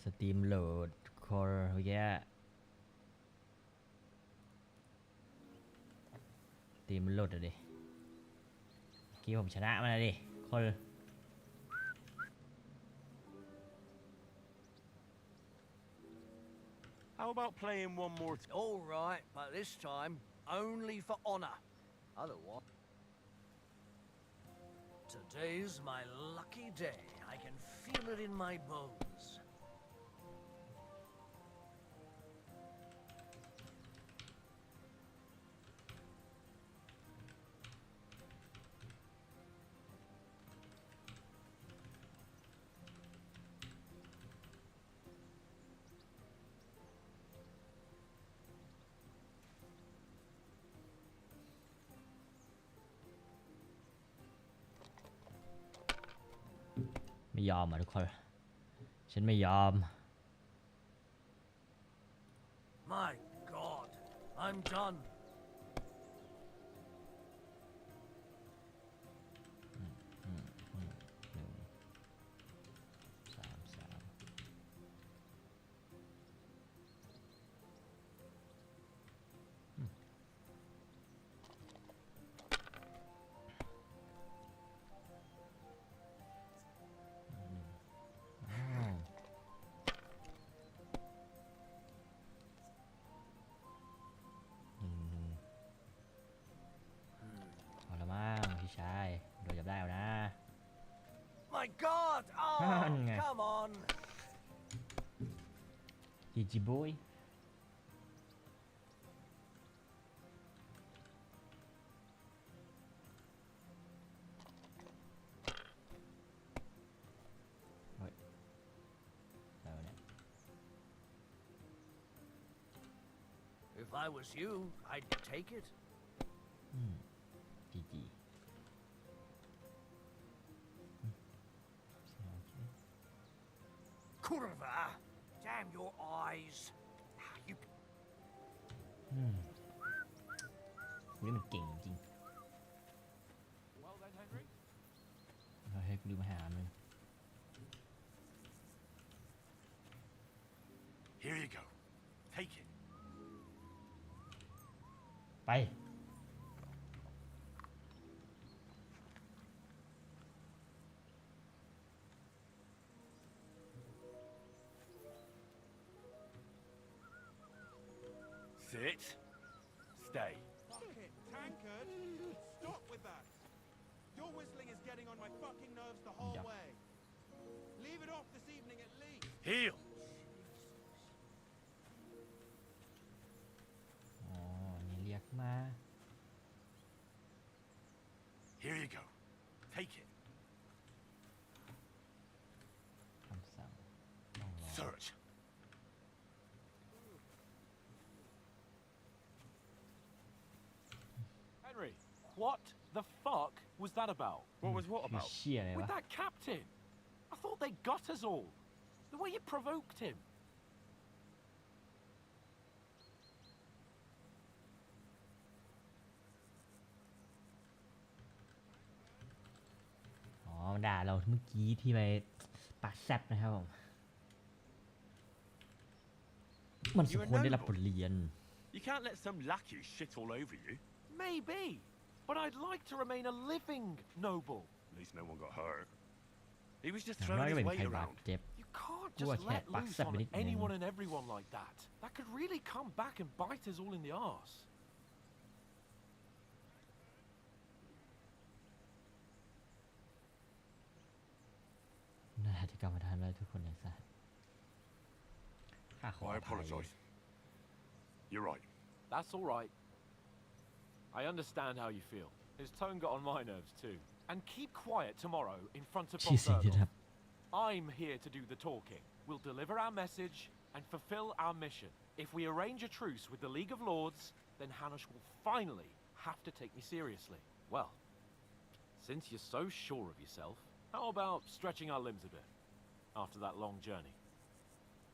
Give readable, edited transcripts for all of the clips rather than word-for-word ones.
สตรีมโหลดคอร์เมื่อกี้สตรีมโหลดอะดิกี้ผมชนะมันเลยดิคน How about playing one more All right, but this time only for honor. Otherwise, today's my lucky day. I can feel it in my bones. ไม่ยอมอ่ะทุกคนฉันไม่ยอม My God, I'm done. พอละมั้งพี่ชายโดนจับได้แล้วนะ My God! Oh, come on. จีจีบอยเฮ้ยแล้วเนี่ย If I was you, I'd take it. จีจี Kurva! Damn your eyes. You นี่มันเก่งจริง Well then, Henry. เราให้กูดูมาหามัน Here you go. Take it. ไป Sit. Stay. Fuck it, tankard! Stop with that! Your whistling is getting on my fucking nerves the whole way. Leave it off this evening at least. Heel. อ๋อนี่เรียกมา Here you go. Take it. คำสั่งต้องรอ Search. Henry, what the fuck was that about? What was what คือ about? เชี่ยอะไร With วะ that captain? I thought they got us all. The way you provoked him. อ๋อด่าเราเมื่อกี้ที่ไปปากแซบนะครับผมมันสมควรได้รับบทเรียน You can't let some lackey shit all over you. Maybe. But I'd like to remain a living noble. At least no one got hurt. He was just อย่างน้อย throwing ก็ his เป็น weight ใครบาด around. เจ็บ You can't Ooh, I just let can't back loose step on it, man. anyone and everyone like that. That could really come back and bite us all in the arse. น่าจะกรรมฐานไว้ทุกคนอย่างสะอาดข้าขอ I อภัย apologise. You're right. That's all right. I understand how you feel. His tone got on my nerves too. And keep quiet tomorrow in front of ชี้สิ่งที่ Bob ท I'm here to do the talking. We'll deliver our message and fulfill our mission. If we arrange a truce with the League of Lords, then Hanush will finally have to take me seriously. Well, since you're so sure of yourself, how about stretching our limbs a bit after that long journey?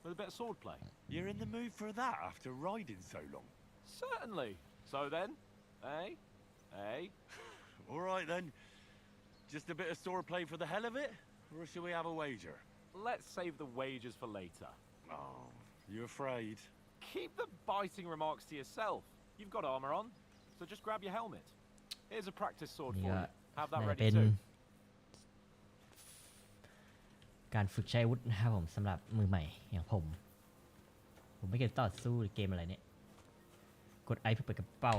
With a bit of swordplay? You're in the mood for that after riding so long. Certainly. So then, eh? Eh? All right then. Just a bit of swordplay for the hell of it? Or shall we have a wager? let's save the wages for later. Oh, you afraid? Keep the biting remarks to yourself. You've got armor on, so just grab your helmet. Here's a practice sword นี่ for ก็ you. Have that น่าจะ ready เป็น too. การฝึกใช้อาวุธนะครับผมสำหรับมือใหม่อย่างผมไม่เคยต่อสู้เกมอะไรเนี่ยกดไอเพื่อเปิดกระเป๋า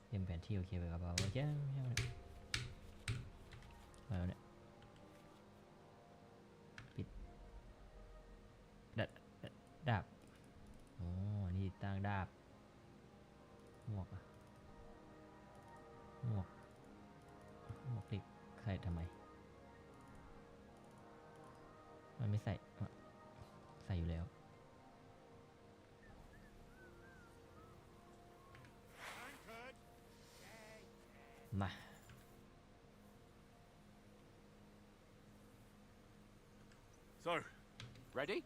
เตรียมแผนที่โอเคเปิดกระเป๋าโอเคแล้วเนี่ยปิดดาบอ๋อนี่ตั้งดาบหมวกอะหมวกนี่ใส่ทำไมมันไม่ใส่อยู่แล้วมา So, Ready?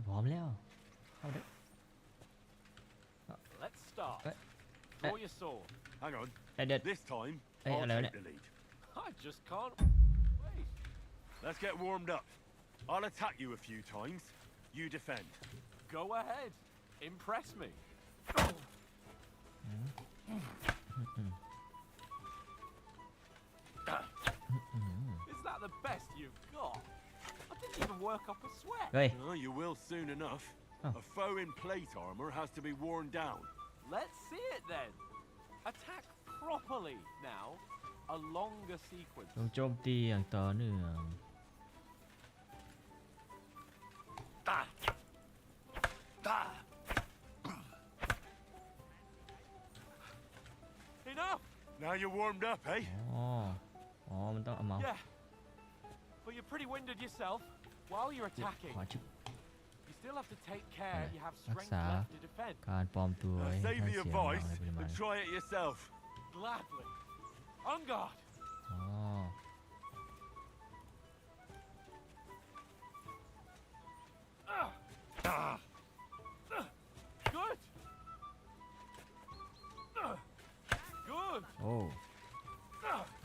พร้อมแล้วเข้าได้ Let's start. Eh, Draw your sword. hang on. เดี๋ยว This time, Hey, I'll hello take there. the lead. I just can't wait. Let's get warmed up. I'll attack you a few times. You defend. Go ahead. Impress me. Is that the best you've got? I didn't even work up a sweat. เฮ้ย Oh, you will soon enough. Oh. A foe in plate armor has to be worn down. Let's see it then. Attack properly now. A longer sequence. ต้องโจมตีอย่างต่อเนื่อง Enough. Now you're warmed up, eh? อ๋อมันต้องเอาเมาส์ Yeah. But you're pretty winded yourself. While you're attacking, ขวาชุบ you still have to take care you have strength รักษา left to defend. การปลอมตัวให้ Save ให้ the เสียงดัง advice ในปริมาณ and try it yourself. Gladly. On guard. อ๋อ Good. Good. โอ้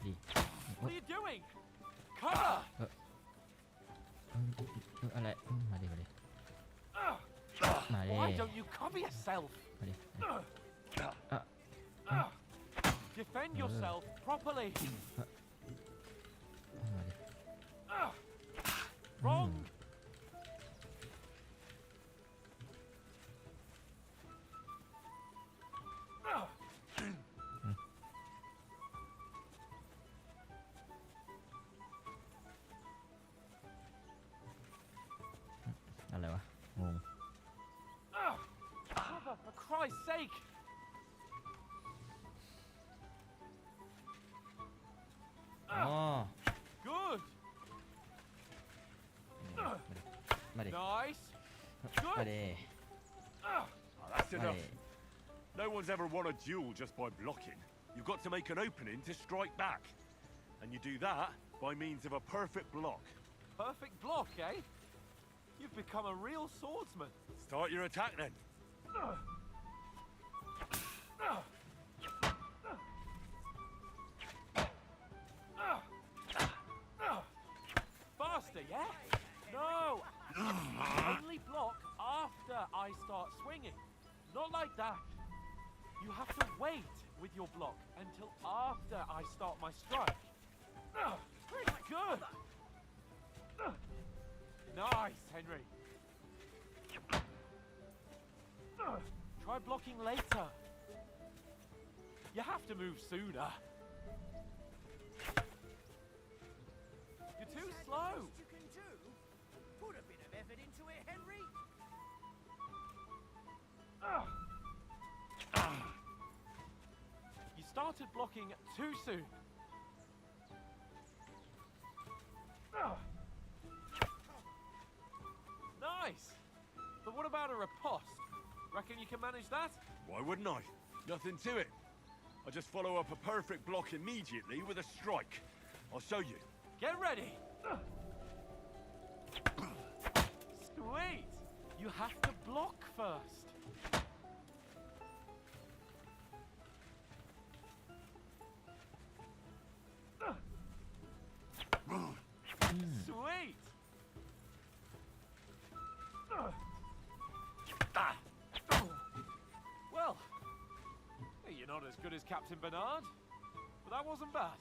ดี What are you doing? Cover. อะไรมาดิ Why don't you cover yourself? มาดิ Defend yourself properly. มาดิ Wrong. อะไรวะงง Cover, for Christ's sake. อ๋อ Good. มาดิ Nice. มา Good. ดิ Oh, that's มาดิ enough. No one's ever won a duel just by blocking. You've got to make an opening to strike back. And you do that by means of a perfect block. Perfect block, eh? You've become a real swordsman. Start your attack then. Faster, yeah? No! Only block after I start swinging. Not like that. You have to wait with your block until after I start my strike. Good! Nice, Henry. Try blocking later. You have to move sooner. You're too slow. You can do. Put a bit of effort into it, Henry. You started blocking too soon. Nice. But what about a riposte? Reckon you can manage that? Why wouldn't I? Nothing to it. I just follow up a perfect block immediately with a strike. I'll show you. Get ready. Sweet. You have to block first. as good as Captain Bernard, but that wasn't bad.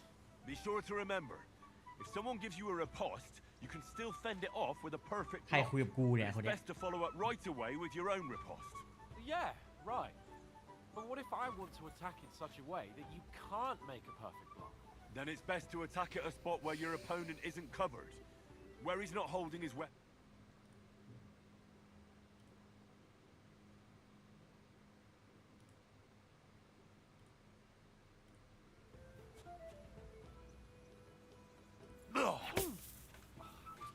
Be sure to remember, if someone gives you a riposte, you can still fend it off with a perfect ใคร block. คุยกับกูเนี่ย It's คนเนี้ย best to follow up right away with your own riposte. Yeah, right. But what if I want to attack in such a way that you can't make a perfect block? Then it's best to attack at a spot where your opponent isn't covered, where he's not holding his weapon.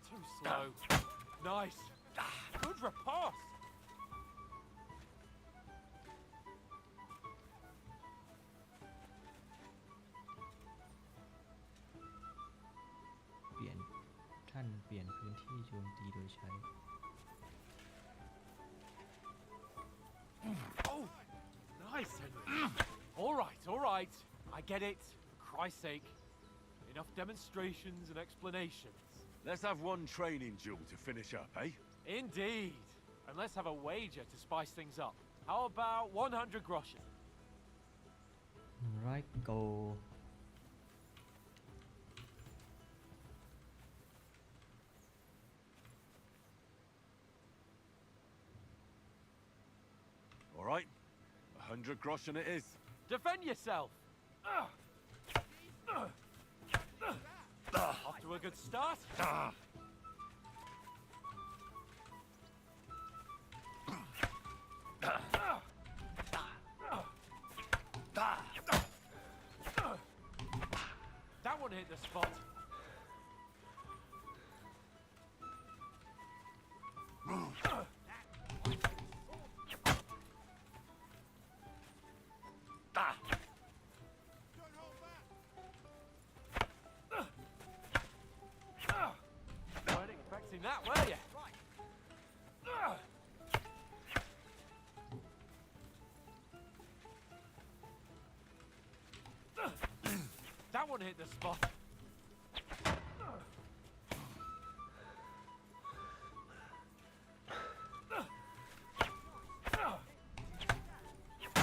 Too slow. Nice. Good riposte. เปลี่ยนท่านเปลี่ยนพื้นที่โจมตีโดยใช้ Oh, nice, Henry. All right. I get it. For Christ's sake. Enough demonstrations and explanations. Let's have one training duel to finish up, eh? Indeed. And let's have a wager to spice things up. How about 100 groschen? 100 โก All right, 100 groschen it is. Defend yourself. Off to a good start. That one hit the spot. Don't hold back. Weren't expecting that, were you? That one hit the spot.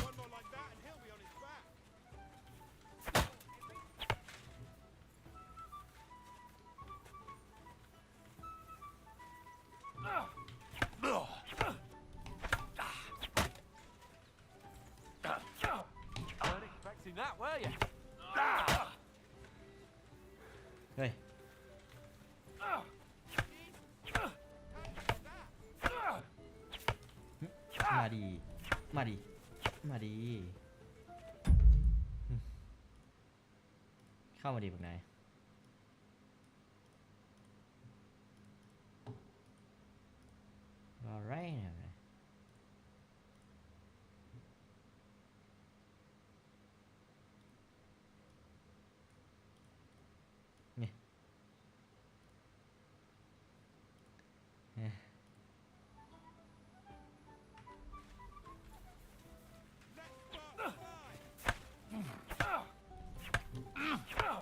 One more like that and he'll be on his back. Weren't expecting that, were you? เฮ้ย มาดี มาดี มาดี เข้ามาดีพวกนายอะไรเนี่ยเนี่ย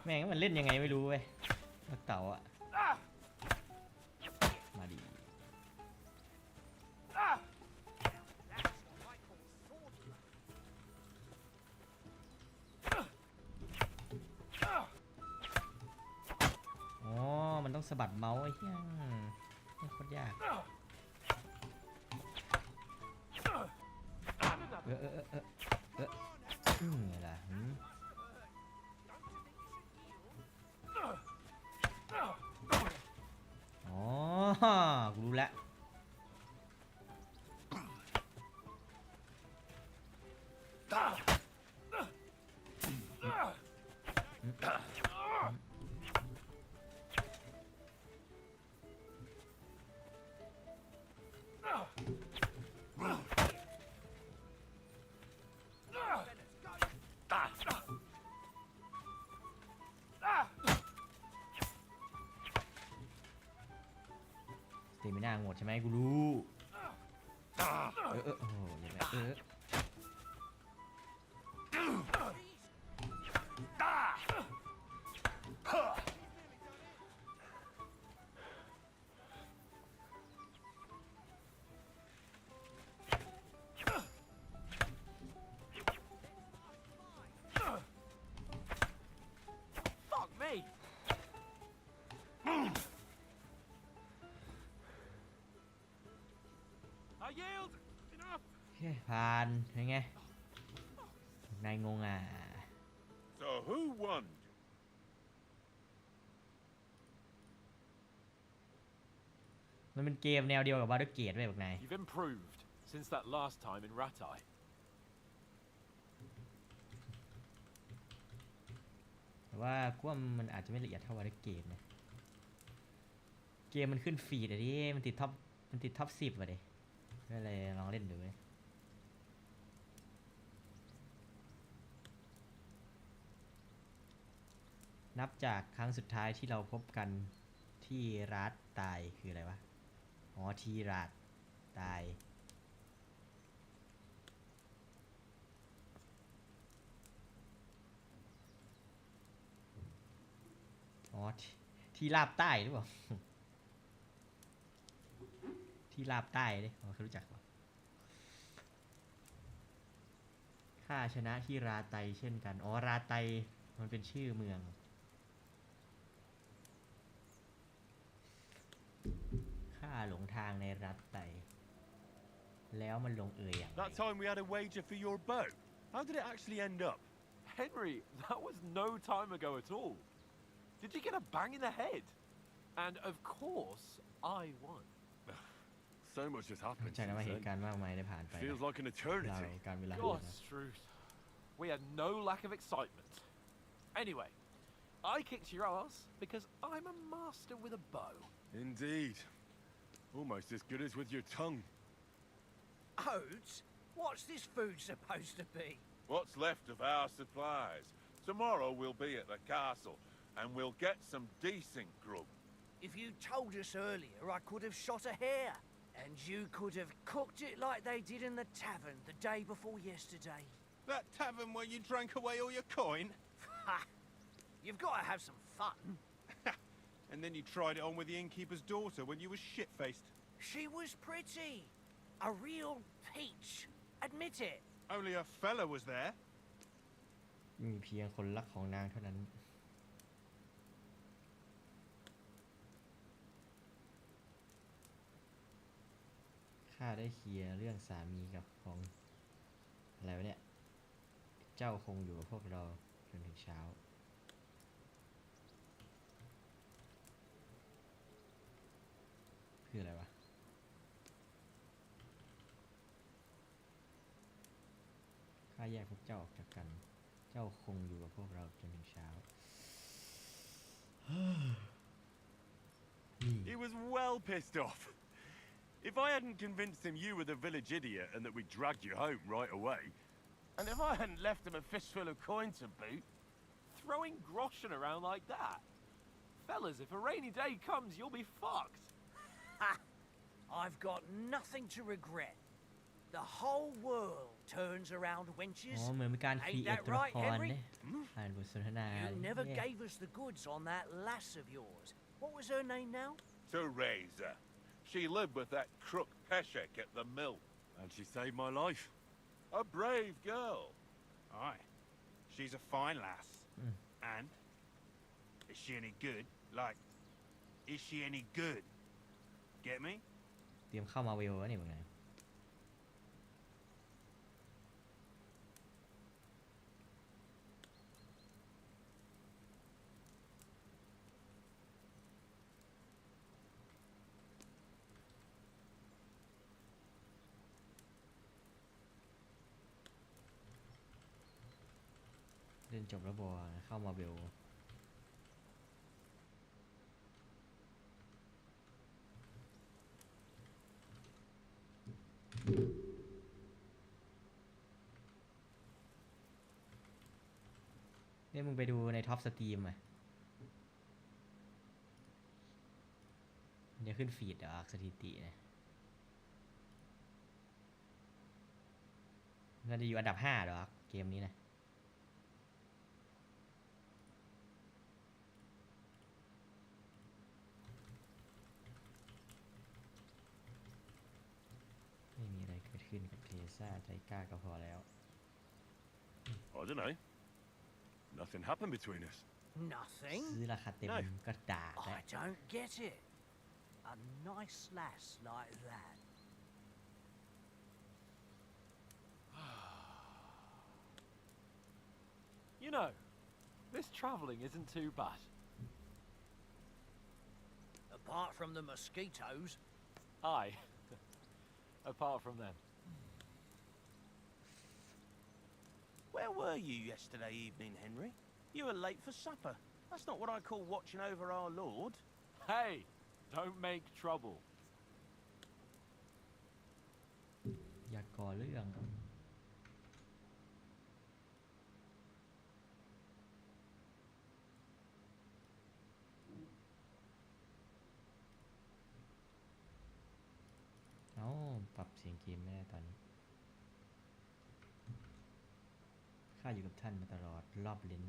แม่งมันเล่นยังไงไม่รู้เว้ยนักเต๋าอะมาดี อ๋อ มันต้องสะบัดเมาส์ไอ้เหี้ยโคตรยาก ไงล่ะอ๋อ กูรู้แล้วสเตมิน่าหมดใช่ไหมกูรู้โอ้โหยังไง I yield. Enough. โอเคผ่านเป็นไงนายงงอ่ะ So who won? มันเป็นเกมแนวเดียวกับบาร์เดอร์เกตด้วยบอกนาย You've improved since that last time in Ratai. แต่ว่ากูว่ามันอาจจะไม่ละเอียดเท่าบาร์เดอร์เกตนะเกมมันขึ้นฟีดอะดิมันติดท็อป10อะดิก็เลยลองเล่นดูเลยนับจากครั้งสุดท้ายที่เราพบกันที่รัฐตายคืออะไรวะอ๋อที่รัฐตายอ๋อที่ลาบใต้หรือเปล่า ที่ลาบใต้เลยอ๋อเขารู้จักเหรอข้าชนะที่ราไตเช่นกันอ๋อราไตมันเป็นชื่อเมืองข้าหลงทางในรัฐไตแล้วมันลงเอยอย่างไร That time we had a wager for your bow. How did it actually end up? Henry, that was no time ago at all. Did you get a bang in the head? And of course, I won. So much has เข้า happened ใจนะว่า since เหตุการ then. ณ์มากมายได้ผ่านไป Feels like an เรา eternity. การเวลาเดิน God's truth. We had no lack of excitement. Anyway, I kicked your ass because I'm a master with a bow. Indeed. Almost as good as with your tongue. Oats? What's this food supposed to be? What's left of our supplies. Tomorrow we'll be at the castle, and we'll get some decent grub. If you told us earlier, I could have shot a hare. And you could have cooked it like they did in the tavern the day before yesterday. That tavern where you drank away all your coin? Ha! You've got to have some fun. And then you tried it on with the innkeeper's daughter when you were shit-faced. She was pretty. A real peach. Admit it. Only a fella was there. มีเพียงคนรักของนางเท่านั้นข้าได้เคลียร์เรื่องสามีกับของอะไรวะเนี่ยเจ้าคงอยู่กับพวกเราจนถึงเช้าคืออะไรวะข้าแยกพวกเจ้าออกจากกันเจ้าคงอยู่กับพวกเราจนถึงเช้า He was well pissed off. If I hadn't convinced him you were the village idiot and that we dragged you home right away, And if I hadn't left him a fistful of coin to boot, Throwing groschen around like that? Fellas, if a rainy day comes, you'll be fucked. Ha! I've got nothing to regret. The whole world turns around อ๋ wenches. อเหมือนเป็นการครี Ain't เอท that ตัวละ right, คร Henry? เนี่ยอ่านบทสนทนา You never เนี่ย gave us the goods on that lass of yours. What was her name now? Teresa. She lived with that crook Peshek at the mill. and she saved my life. A brave girl. Aye. She's a fine lass. Mm. And? Is she any good? Like, is she any good? Get me? เตรียมเข้ามาเวลวะเนี่ยมึงไงเล่นจบแล้วบอเข้ามาเบลเนี่ยมึงไปดูในท็อปสตรีมอ่ะมันจะขึ้นฟีดเหรอสถิตินะมันจะอยู่อันดับ5เหรอเกมนี้นะไม่มีอะไรเกิดขึ้นกับเทซ่าใจกล้าก็พอแล้ว I don't know. Nothing happened between us. Nothing. ซื้อราคาเต็มก็ด่าได้ I don't get it. A nice lass like that. You know, this travelling isn't too bad. Apart from the mosquitoes. Aye. Apart from them. Where were you yesterday evening, Henry? You were late for supper. That's not what I call watching over our Lord. Hey, don't make trouble. อย่าก่อเรื่องเอ้าปรับเสียงเกมไม่ได้ตอนนี้ข้าอยู่กับท่านมาตลอดรอบลิ้น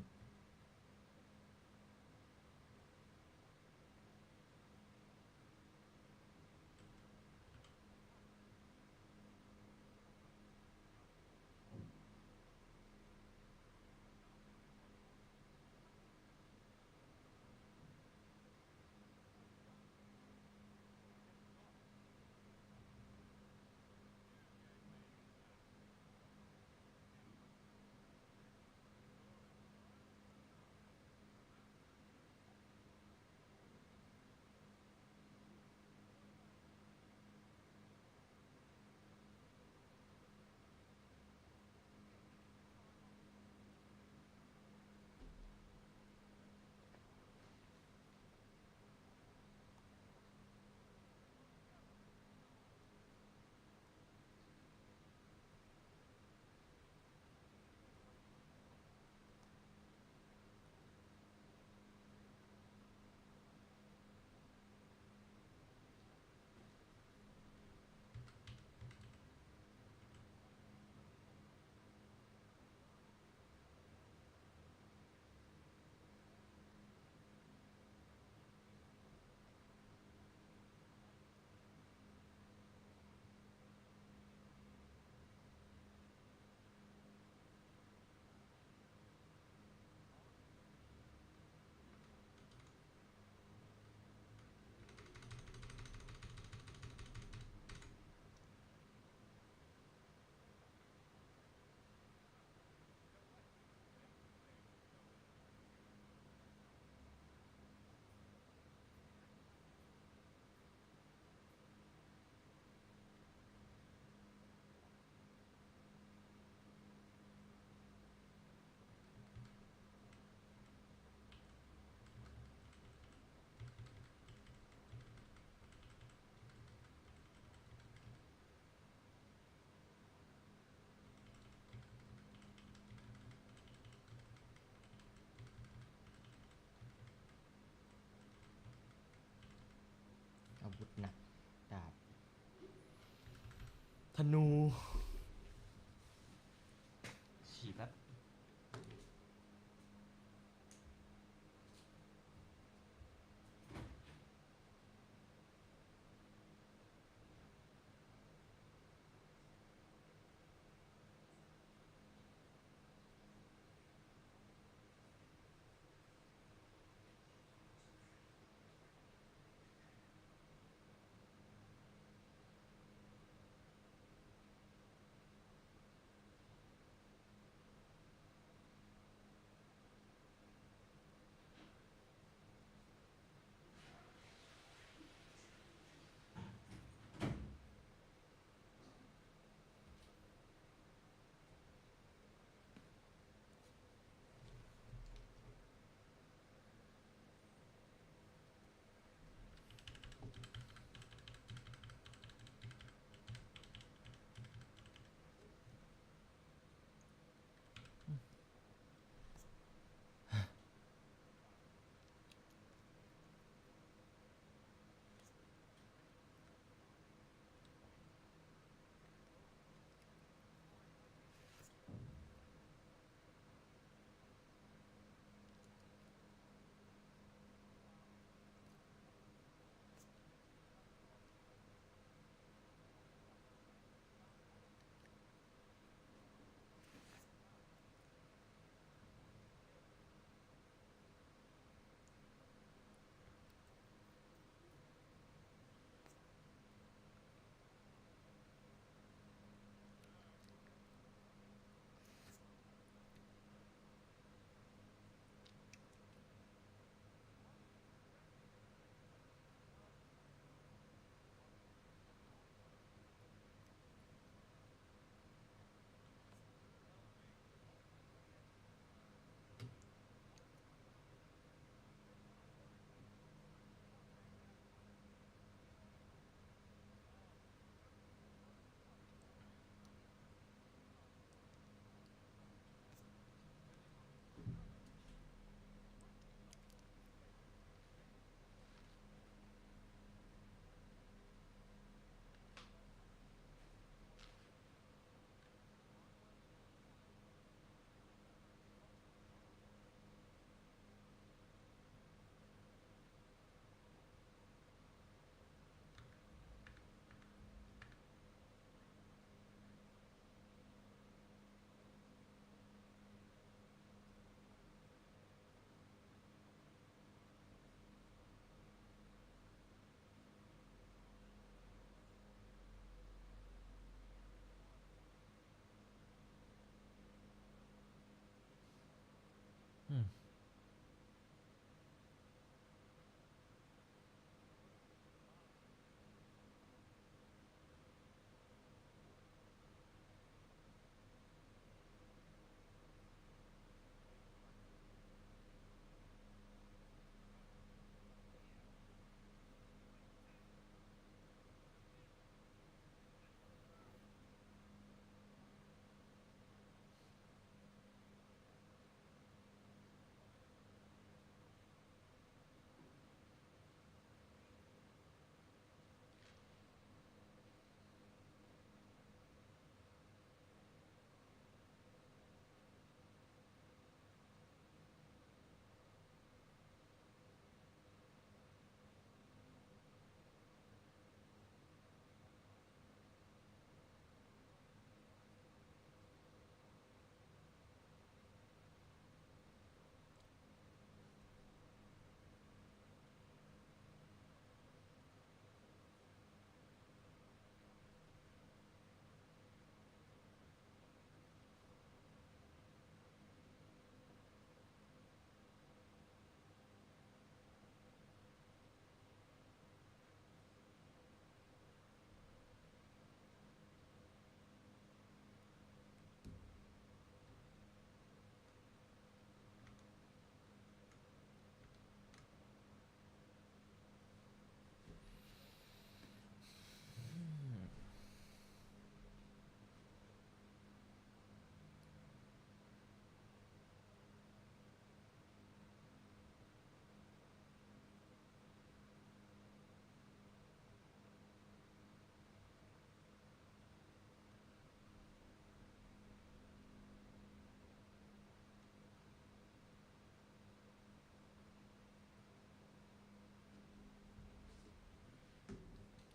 อาวุธหนักดาบธนูฉีบแล้ว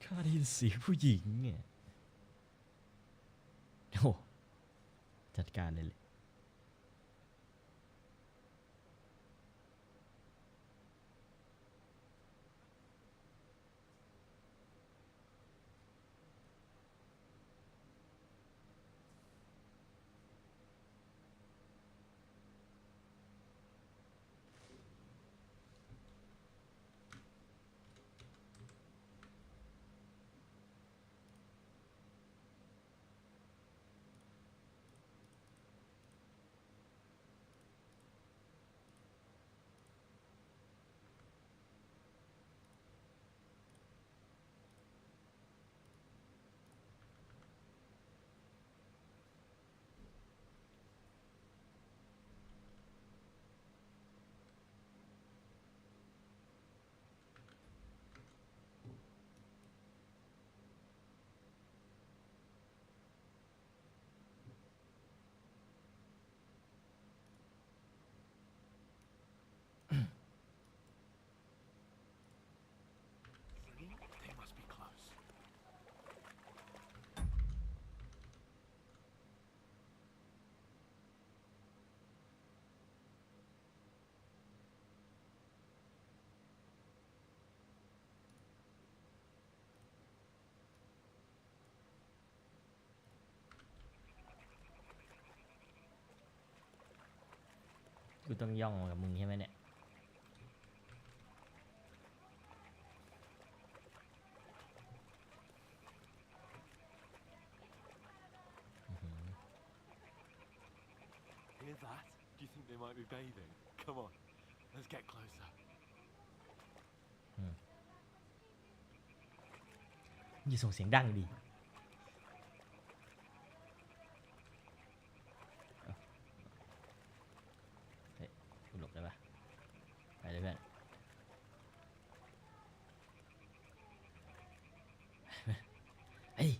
ข้าได้ยินเสียงผู้หญิงเนี่ยโอ้จัดการเลย They must be close. กูต้องย่องมากับมึงใช่ไหมเนี่ย Hear that? Do you think they might be bathing? Come on, let's get closer. อย่าส่งเสียงดังดิเฮ้ยกูหลบได้ปะไปเลยเพื่อนเฮ้ย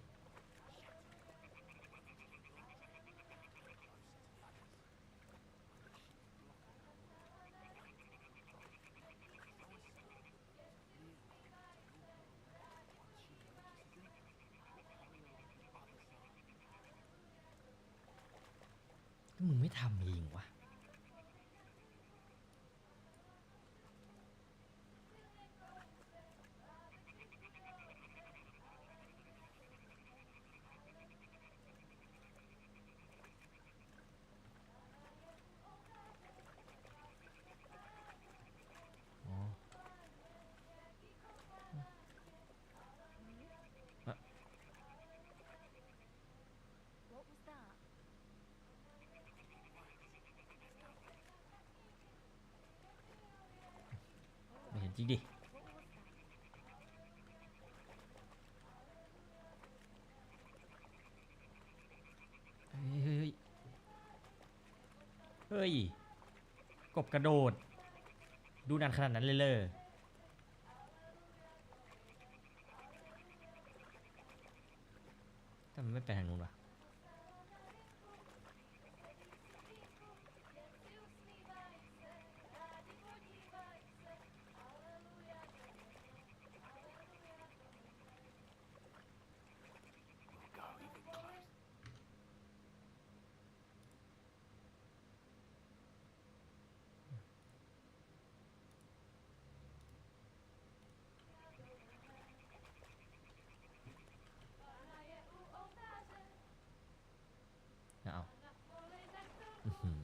มึงไม่ทำเองวะอ๋อ What was that? ไม่เห็นจริงดิ เฮ้ย เฮ้ย กบกระโดด ดูนานขนาดนั้นเลยเลยแต่มันไม่ไปทางนู้นวะ We'll go even closer. เอาอื้อหือ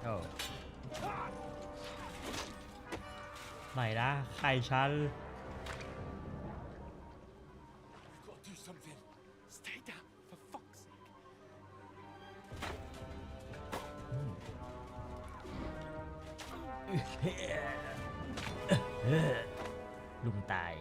โอ้ไม่นะใครฉัน ลุงตาย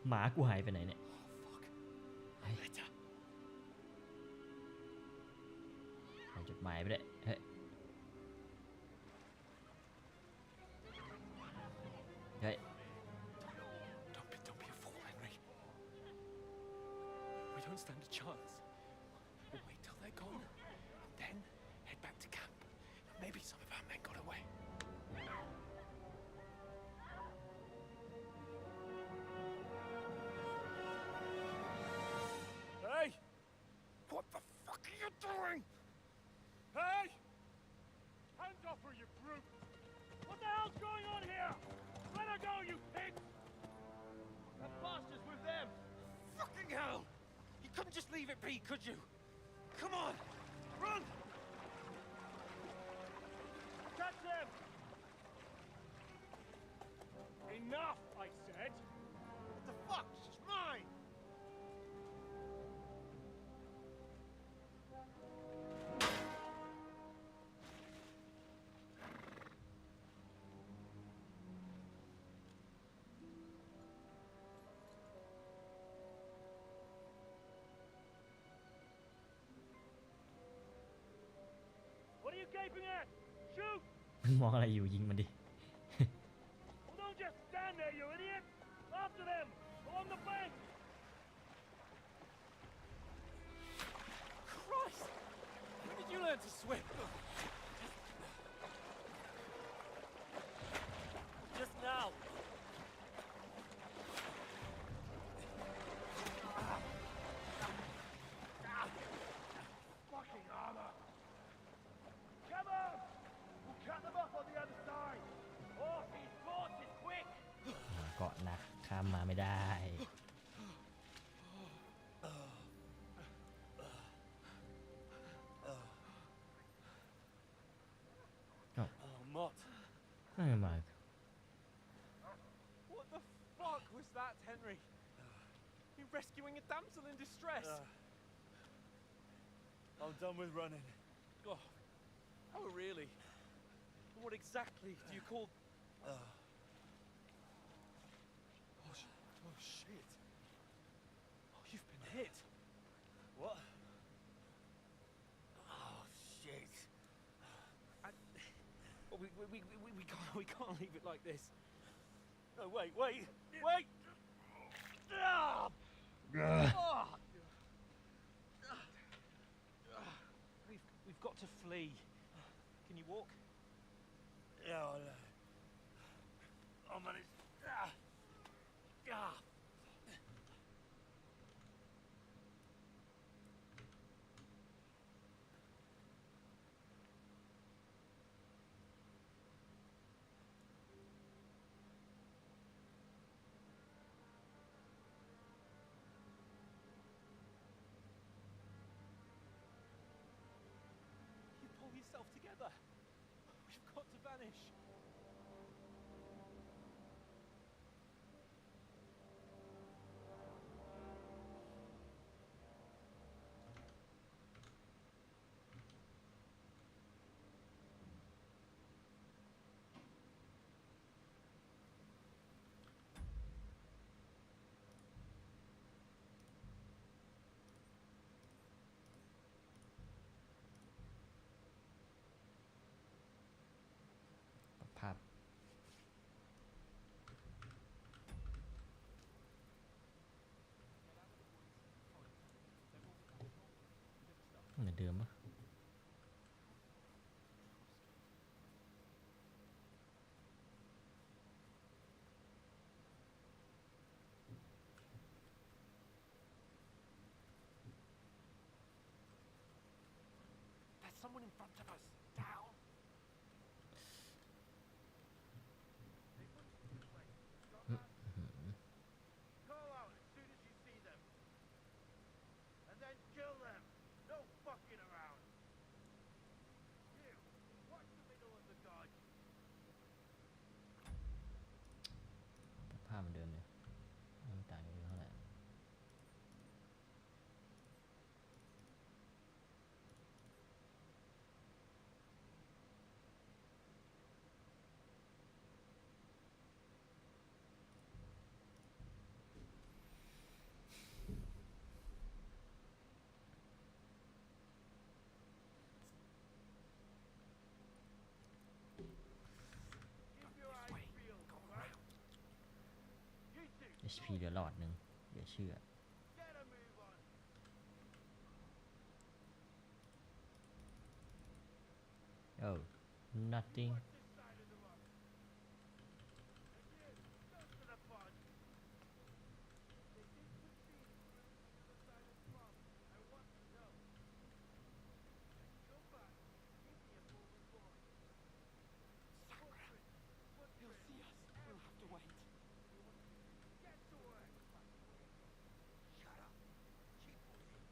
หมากูหายไปไหนเนี่ยหายจดหมายไปเลยเฮ้ยเฮ้ย Don't be a fool, Henry. We don't stand a chance. We'll wait till they're gone, and then head back to camp. Maybe some of our men got away. Hey! What the fuck are you doing? Hey! Hands off her, you brute! What the hell's going on here? Let her go, you pig! That bastard's with them! Fucking hell! You couldn't just leave it be, could you? Come on! Run! Catch them! Enough, I said! What the fuck? She's mine! What are you gaping at? Shoot! มันมองอะไรอยู่ยิงมันดิ Well, don't just stand there, you idiot! After them! Along the bank! Christ! When did you learn to swim? Just now! Fucking armor! Come on! We'll cut them off on the other side! Off his horses, quick! เกาะหนักข้ามมาไม่ได้ Oh, Mott. ไม่มา What the fuck was that, Henry? You rescuing a damsel in distress? I'm done with running. Oh, really? What exactly do you call... Oh, shit. Oh, you've been hit. What? Oh, shit. Oh, we can't leave it like this. No, wait! Ah! Oh. We've got to flee. Can you walk? Yeah, I'll manage. Ah! Ah! You pull yourself together. We've got to vanish.ภาพเหมือนเดิมปะ There's someone in front of us. Down. Call out as soon as you see them. And then kill them. No fucking around. You, watch the middle of the dodge. ภาพมันเดิม HP เหลือหลอดหนึ่งเดี๋ยวเชื่อ Get a move on. oh nothing Watch this side of the rock. And you, go to the pod. They did proceed through to the other side of the farm. I want to know. Then come back. Give me a full report. Sakra! He'll see us. We'll have to wait. Get to work. Shut up. Keep moving.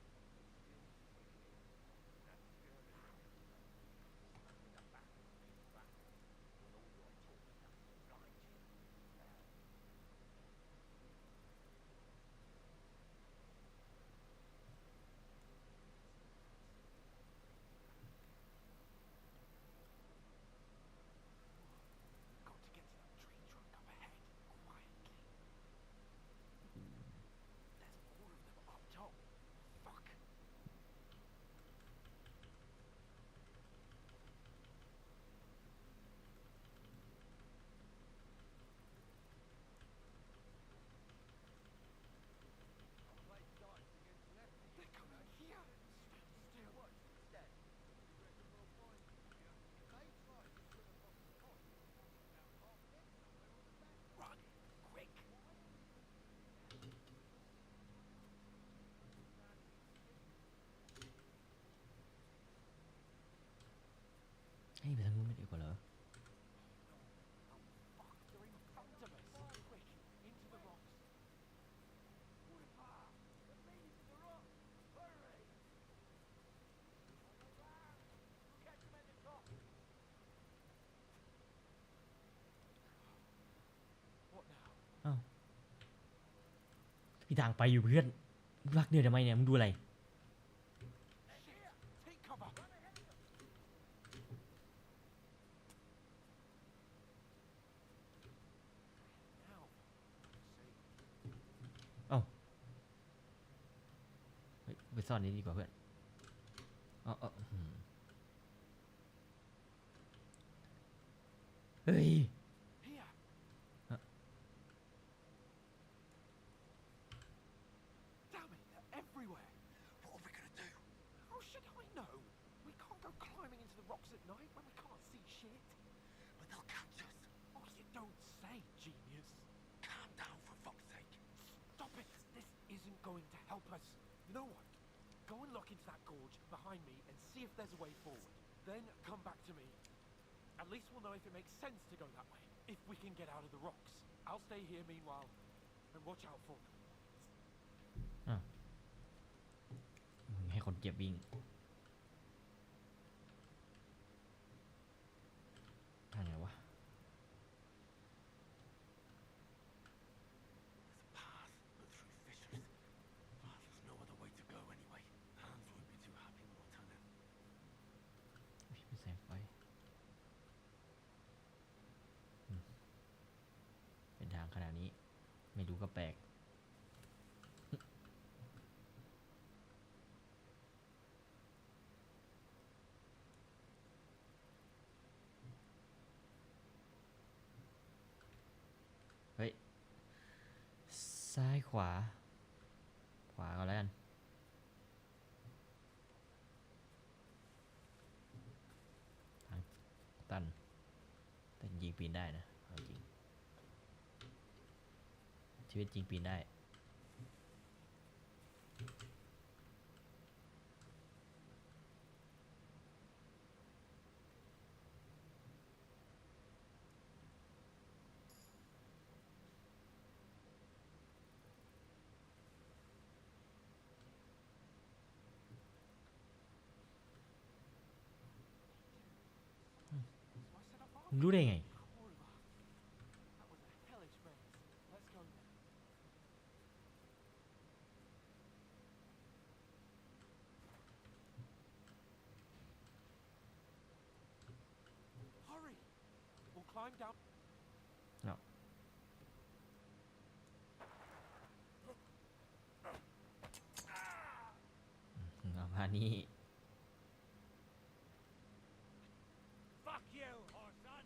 We've got to get to that tree trunk up ahead, quietly. There's more of them up top. Fuck. They're coming here. Stand still. What? Instead? You reckon we'll find them here? They tried to swim across the pond. Now half dead somewhere on the back. Run, quick. Hey, ไปทางนู้นไม่ดีกว่าเหรอ Fuck, they're in front of us. Quick, into the rocks. They're leading to the rock. Hurry! We'll catch them at the top. What now? อ้าวพี่ทางไปอยู่เพื่อนรักเดือดทำไมเนี่ยมึงดูอะไร Shit! Take cover. Now. See. เอ้าเฮ้ยไปซ่อนนี้ดีกว่าเพื่อนเฮ้ย Here. Damn it, they're everywhere. What are we gonna do? How should I know? We can't go climbing into the rocks at night when we can't see shit. But they'll catch us. Oh, you don't say, genius. Calm down, for fuck's sake. Stop it. This isn't going to help us. You know what? Go and look into that gorge behind me and see if there's a way forward. Then come back to me. At least we'll know if it makes sense to go that way. If we can get out of the rocks. I'll stay here meanwhile and watch out for them. อ้าวมึงให้คนเจ็บวิ่งทางไหนวะ There's a path, but through fissures. There's no other way to go anyway. Hans won't be too happy when we turn in. พี่เป็นแสงไฟเป็นทางขนาดนี้ไม่รู้ก็แปลก เฮ้ย ซ้ายขวา ขวาก็แล้วกัน ทางตัน แต่จริงปีนได้นะเอาจริง ชีวิตจริงปีนได้ มึงรู้ได้ไง Kurva. That was a hellish maze. Let's go then. Hurry! We'll climb down. เอาเอามานี่ Fuck you, horson!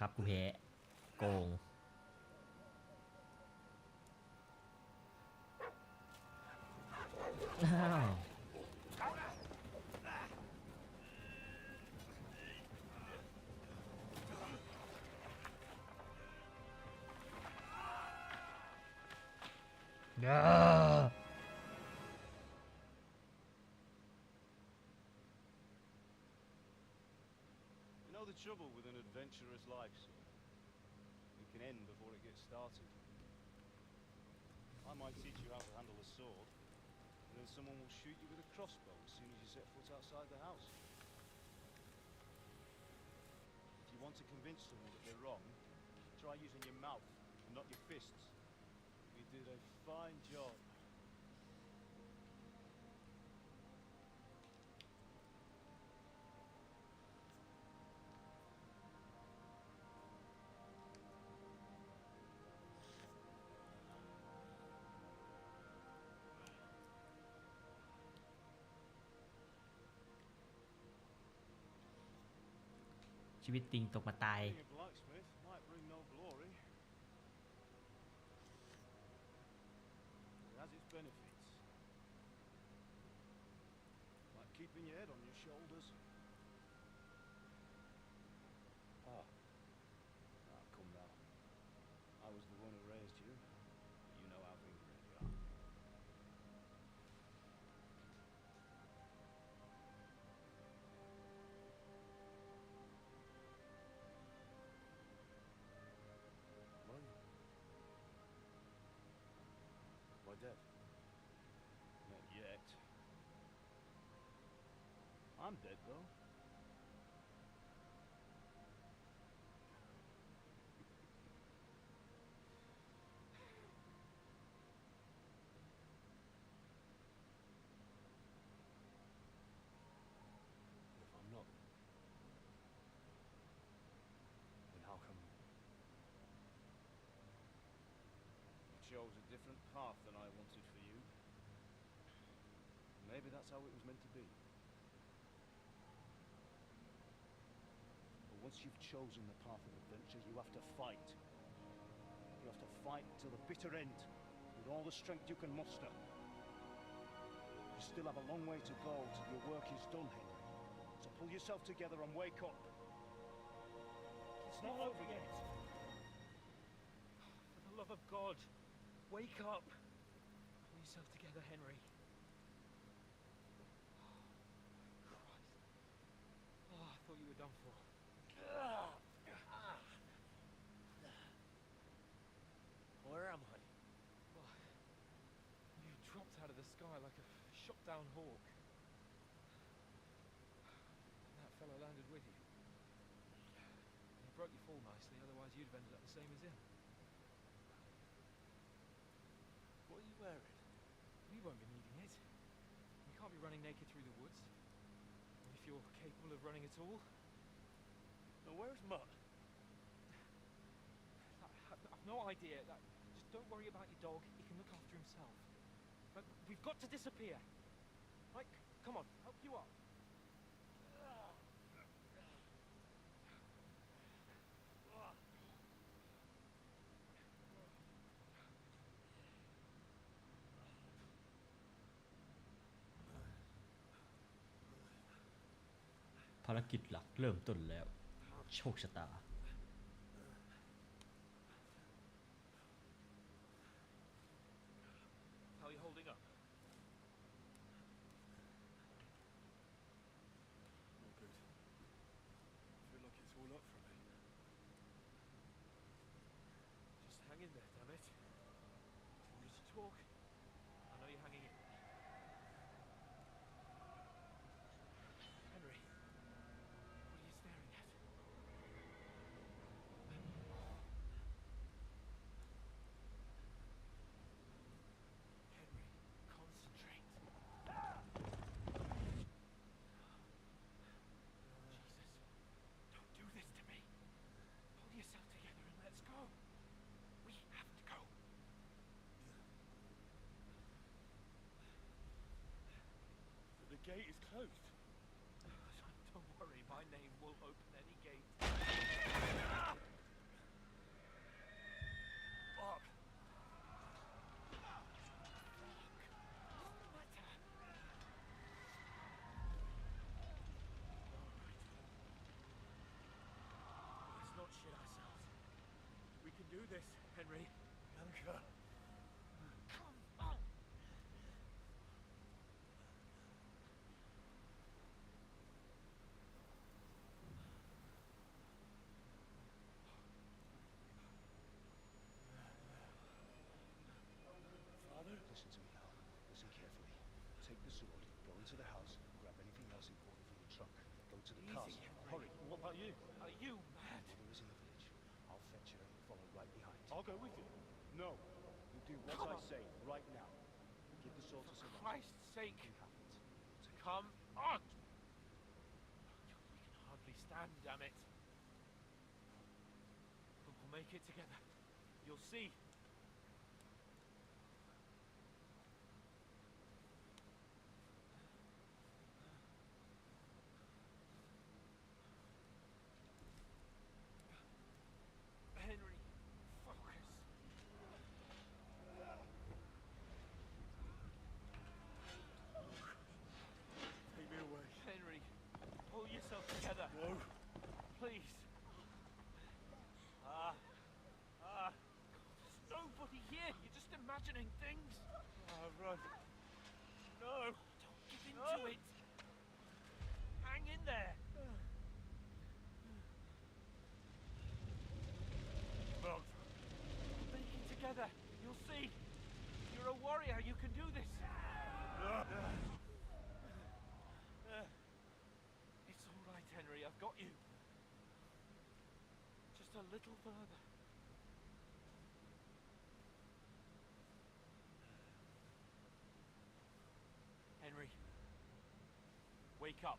ครับกูแพ้โกงอ้าวเด้อ You know the trouble with an adventurer's life, son? It can end before it gets started. I might teach you how to handle a sword, and then someone will shoot you with a crossbow as soon as you set foot outside the house. If you want to convince someone that they're wrong, try using your mouth and not your fists. You did a fine job. ชีวิตติงตกมาตาย Being a blacksmith might bring no glory. It has its benefits. Like keeping your head on your shoulders. Ah. Come now. I was the one who raised you. You know how things really are. Why dead? Not yet. I'm dead though. If I'm not, then how come you chose a different path than I wanted for you? Maybe that's how it was meant to be. But once you've chosen the path of adventure, you have to fight. You have to fight till the bitter end, with all the strength you can muster. You still have a long way to go till your work is done, Henry. So pull yourself together and wake up. It's not over yet. For the love of God, wake up! Pull yourself together, Henry. Christ. Oh, I thought you were done for. Where am I? Oh, you dropped out of the sky like a shot-down hawk. And that fellow landed with you. He broke your fall nicely, otherwise you'd have ended up the same as him. What are you wearing? We won't be needing it. You can't be running naked through the woods. If you're capable of running at all. Now, where's Mutt? I've no idea. Just don't worry about your dog. He can look after himself. But we've got to disappear. Right, come on, help you up.ภารกิจหลักเริ่มต้นแล้ว โชคชะตา How are you holding up? Not good. I feel like it's all up for me. Just hang in there, damn it. Want me to talk? I know you're hanging in. Henry, what are you staring at? Henry, concentrate. Jesus, don't do this to me. Pull yourself together and let's go. We have to go. shit ourselves. We can do this, Henry. Bianca. Come on! Father? Listen to me now. Listen carefully. Take the sword, go into the house, grab anything else important from the truck. Go to the Easy, castle. Henry. Hurry. What about you? Are you mad? Mother is in the village. I'll fetch her and follow right behind. I'll go with you. No. You do what Come I on. say right now. Give the sword to For someone. Christ's sake, You have it. You'll take come on! We can hardly stand, damn it. But we'll make it together. You'll see. Henry, focus. Take me away. Henry, pull yourself together. No. Please. There's nobody here. You're just imagining things. Run. No. Don't give into it. Hang in there. Mount. Make it together. You'll see. You're a warrior. You can do this. It's all right, Henry. I've got you. Just a little further. Henry, wake up.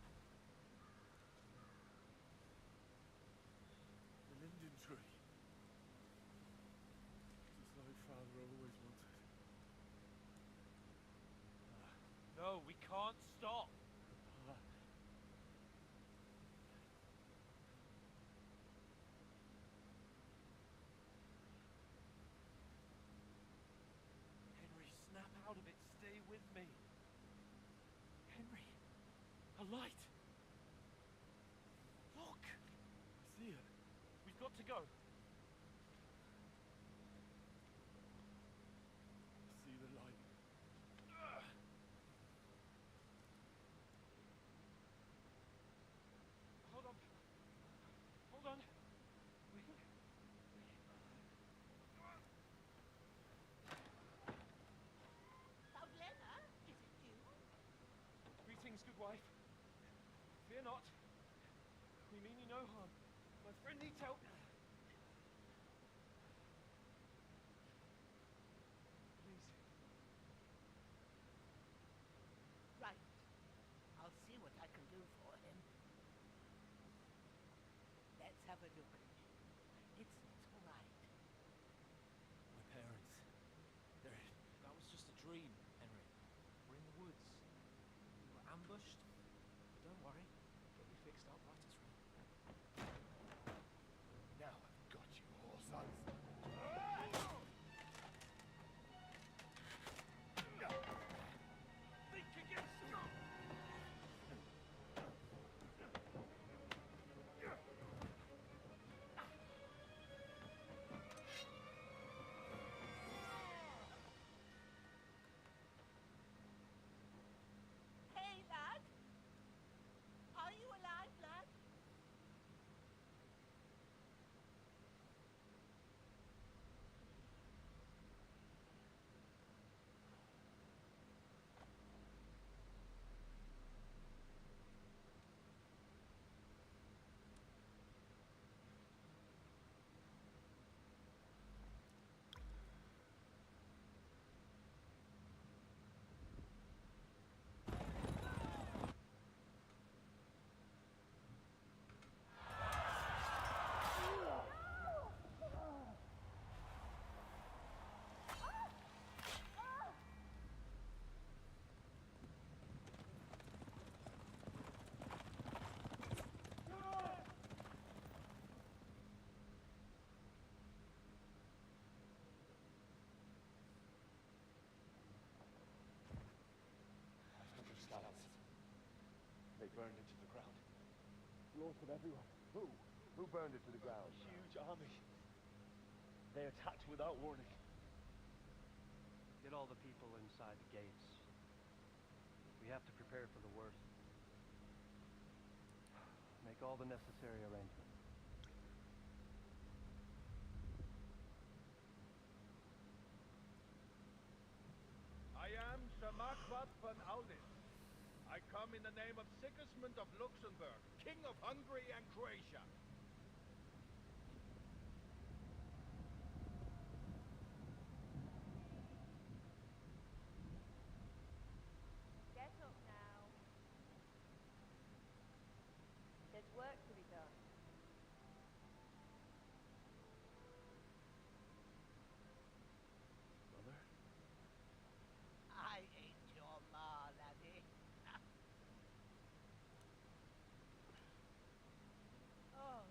The linden tree. Just like Father always wanted. No, we can't stop. Henry, snap out of it. Stay with me. Henry, a light. Look. I see it. We've got to go. I see the light. Hold on. Hold on. Paulina, is it you? Greetings, good wife. Fear not. We mean you no harm. My friend needs help. Please. Right. I'll see what I can do for him. Let's have a look. It's all right. My parents. That was just a dream, Henry. We're in the woods. We were ambushed. But don't worry. Get you fixed up right as rain. Now I've got you, whore sons. Think again, son. Hey, lad! Are you alive, lad? They burned into the ground. Slaughtered everyone. Who? Who burned burned it to the ground. Huge army. They attacked without warning. Get all the people inside the gates. We have to prepare for the worst. Make all the necessary arrangements. I am Sir Marquardt van Aldis. I come in the name of Sigismund of Luxembourg, King of Hungary and Croatia. Get up now. There's work to be done. Mother? I ain't your ma, laddie. Oh,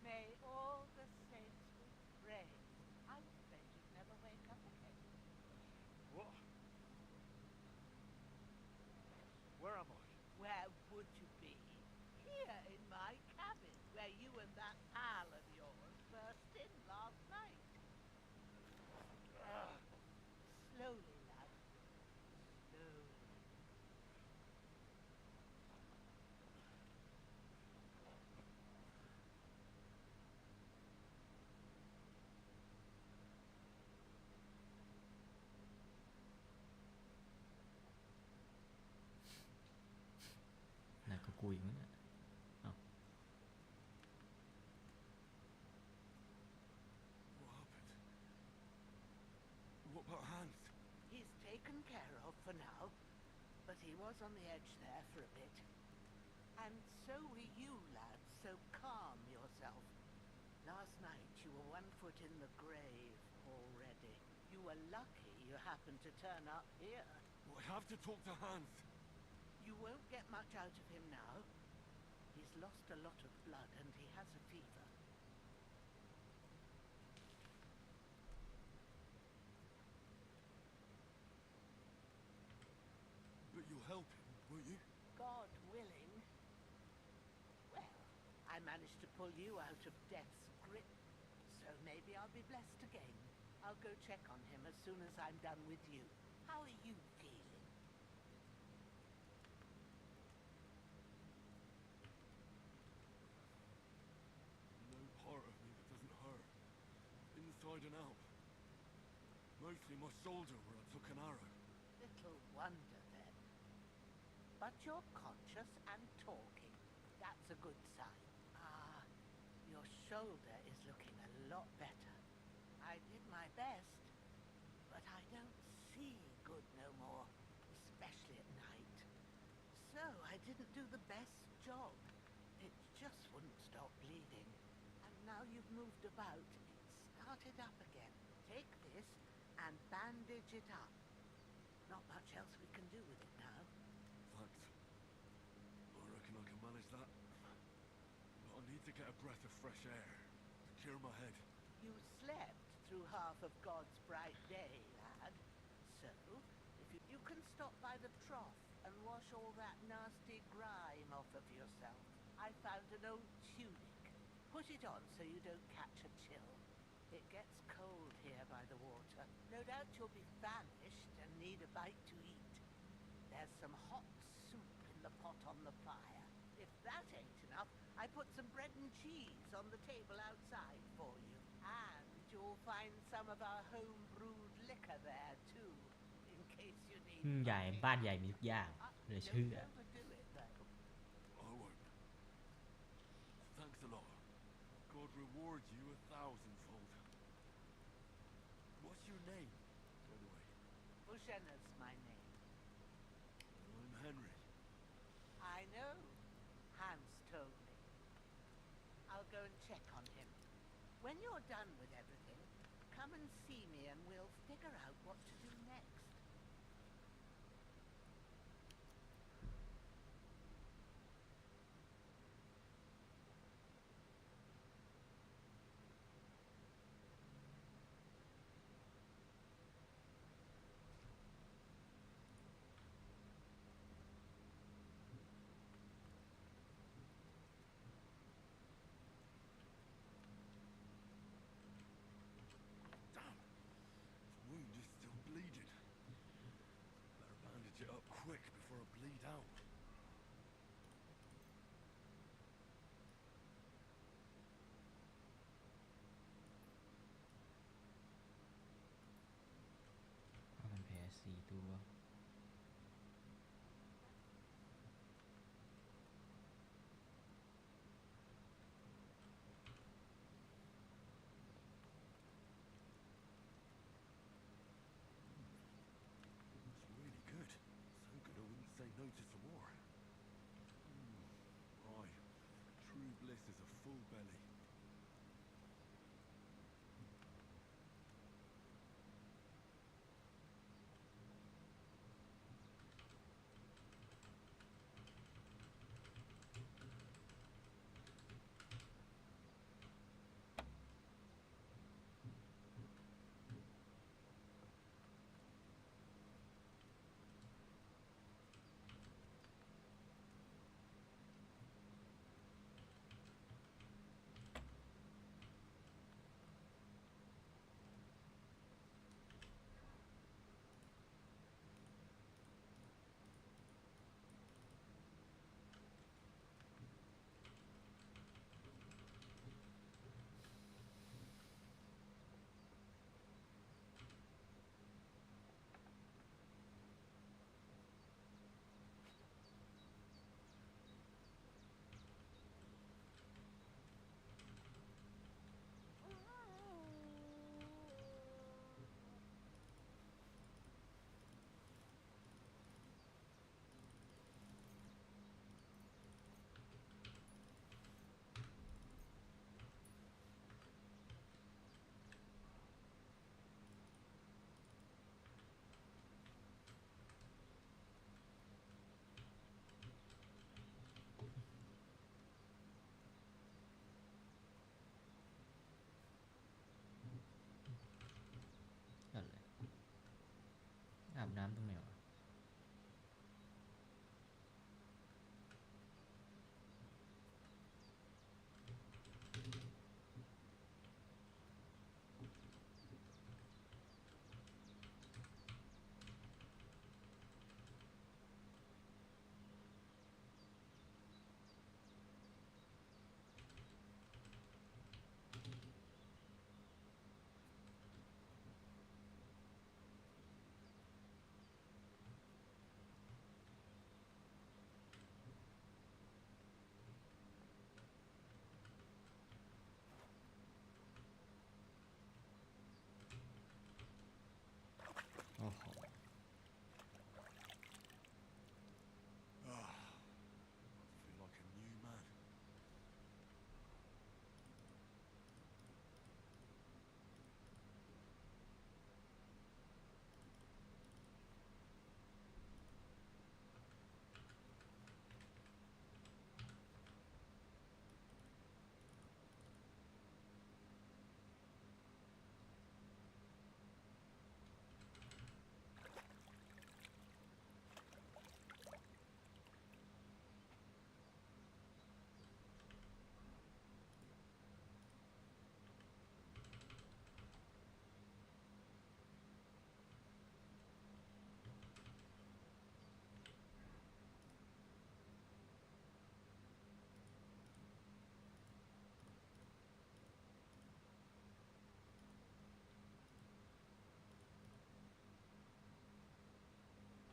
may all the saints be praised. I was afraid you'd never wake up again. What? Where am I? Where would you be? Here in my cabin, where you and that pal of yours burst in last night. Slowly, lad. Slowly. Này có cùi nữa. Oh. What happened? What about Hans? He's taken care of for now, but he was on the edge there for a bit. And so were you, lad, so calm yourself. Last night you were 1 foot in the grave already. You were lucky you happened to turn up here. Well, I have to talk to Hans. You won't get much out of him now. He's lost a lot of blood and he has a fever. But you'll help him, won't you? God willing. Well, I managed to pull you out of death's grip, so maybe I'll be blessed again. I'll go check on him as soon as I'm done with you. How are you feeling? No part of me that doesn't hurt. Inside and out. Mostly my shoulder where I took an arrow. Little wonder then. But you're conscious and talking. That's a good sign. Ah, your shoulder is looking a lot better. I did my best, but I don't see good no more, especially at night. So I didn't do the best job. It just wouldn't stop bleeding. And now you've moved about, it's started up again. Take this and bandage it up. Not much else we can do with it now. Thanks. I reckon I can manage that. But I need to get a breath of fresh air to clear my head. You slept through half of God's bright day, lad. So, if you can stop by the trough and wash all that nasty grime off of yourself. I found an old tunic. Put it on so you don't catch a chill. It gets cold here by the water. No doubt you'll be famished and need a bite to eat. There's some hot soup in the pot on the fire. If that ain't enough, I put some bread and cheese on the table outside for you. And you'll find some of our home-brewed liquor there too, in case you need ใหญ่บ้านใหญ่มีทุกอย่างเหลือเชื่อ Don't overdo it though. I won't. Thanks a lot. God reward you 1,000-fold. What's your name, by the way? Bushena's my name. I'm Henry. I know. Hans told me. I'll go and check on him. When you're done with everything, come and see me and we'll figure out what to do next. น้ำตรงไหนวะโอ้โห I feel like a new man.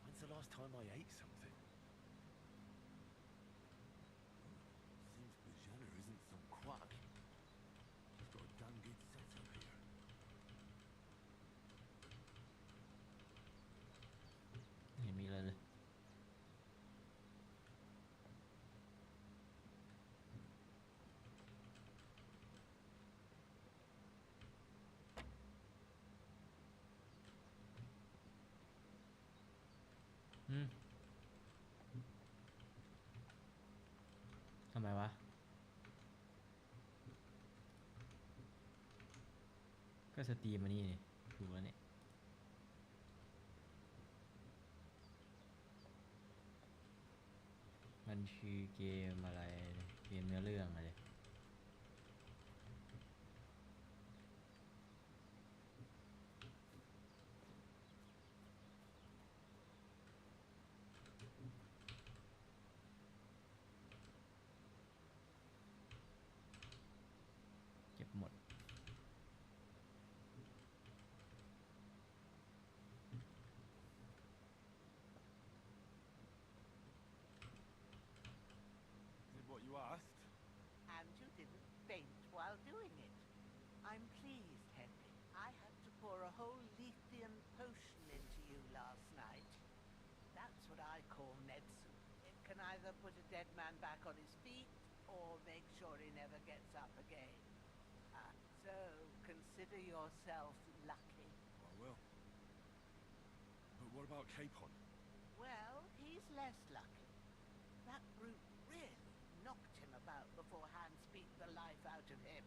When's the last time I ate something? Seems Bajana isn't some quack. He's got a damn good setup here. ไม่เห็นมีอะไรเลยทำไมวะก็สตรีมมานี่นี่ถูกแล้วเนี่ยมันคือเกมอะไรเกมเนื้อเรื่องอะไรเก็บหมด Is it what you asked? And you didn't faint while doing it. I'm pleased, Henry. I had to pour a whole Lethean potion into you last night. That's what I call medicine. It can either put a dead man back on his feet or make sure he never gets up again. So consider yourself lucky. I will. But what about Capon? Well, he's less lucky. That brute really knocked him about before Hans beat the life out of him.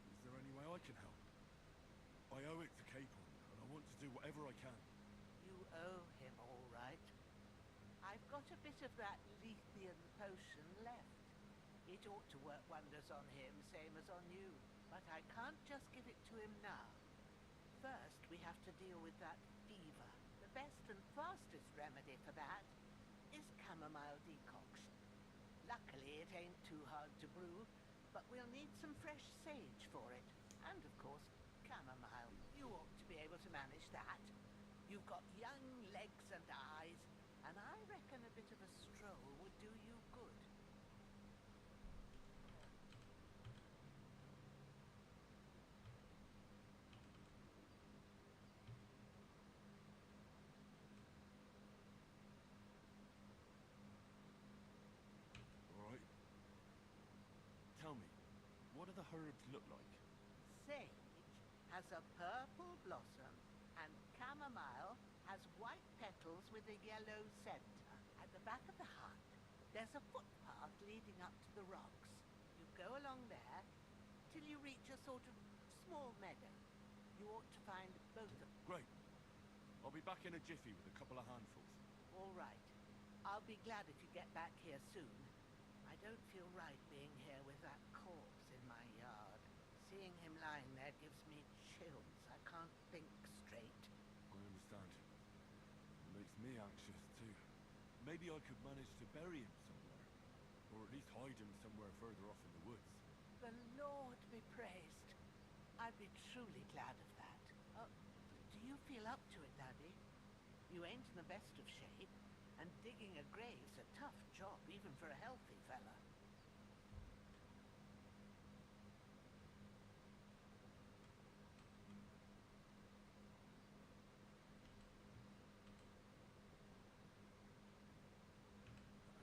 Is there any way I can help? I owe it to Capon, and I want to do whatever I can. You owe him, all right. I've got a bit of that Lethean potion left. It ought to work wonders on him, same as on you. But I can't just give it to him now. First, we have to deal with that fever. The best and fastest remedy for that is chamomile decoction. Luckily, it ain't too hard to brew, but we'll need some fresh sage for it. And, of course, chamomile. You ought to be able to manage that. You've got young legs and eyes, and I reckon a bit of a stroll would do you good. All right. Tell me, what do the herbs look like? Sage has a purple blossom, and chamomile has white petals with a yellow center. At the back of the hut, there's a footpath leading up to the rocks. Go along there till you reach a sort of small meadow. You ought to find both of them. Great. I'll be back in a jiffy with a couple of handfuls. All right. I'll be glad if you get back here soon. I don't feel right being here with that corpse in my yard. Seeing him lying there gives me chills. I can't think straight. I understand. It makes me anxious too. Maybe I could manage to bury him somewhere. Or at least hide him somewhere further off in the woods. The Lord be praised. I'd be truly glad of that. Do you feel up to it, laddie? You ain't in the best of shape, and digging a grave's a tough job, even for a healthy fella.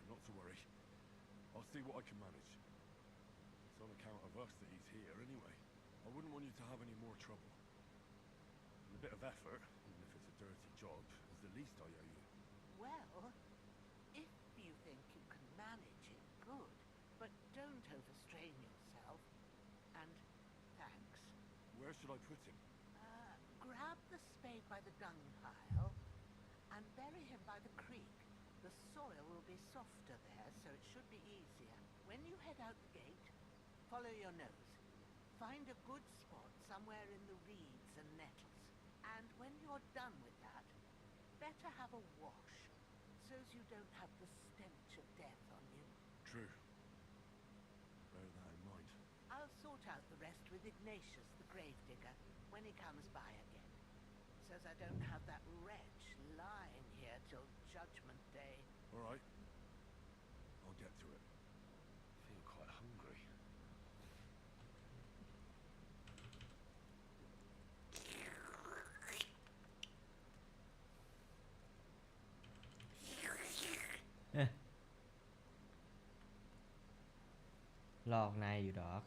Not to worry. I'll see what I can manage. It's on account of us that he's here anyway. I wouldn't want you to have any more trouble. And a bit of effort, even if it's a dirty job, is the least I owe you. Well, if you think you can manage it, good. But don't overstrain yourself. And thanks. Where should I put him? Grab the spade by the dung pile and bury him by the creek. The soil will be softer there, so it should be easier. When you head out the gate, follow your nose. Find a good spot somewhere in the reeds and nettles. And when you're done with that, better have a wash, so's you don't have the stench of death on you. True. Bear that in mind. I'll sort out the rest with Ignatius, the gravedigger, when he comes by again. Says I don't have that wretch lying here till Judgment Day. All right. I'll get to it. I feel quite hungry.หลอกนายอยู่ดอก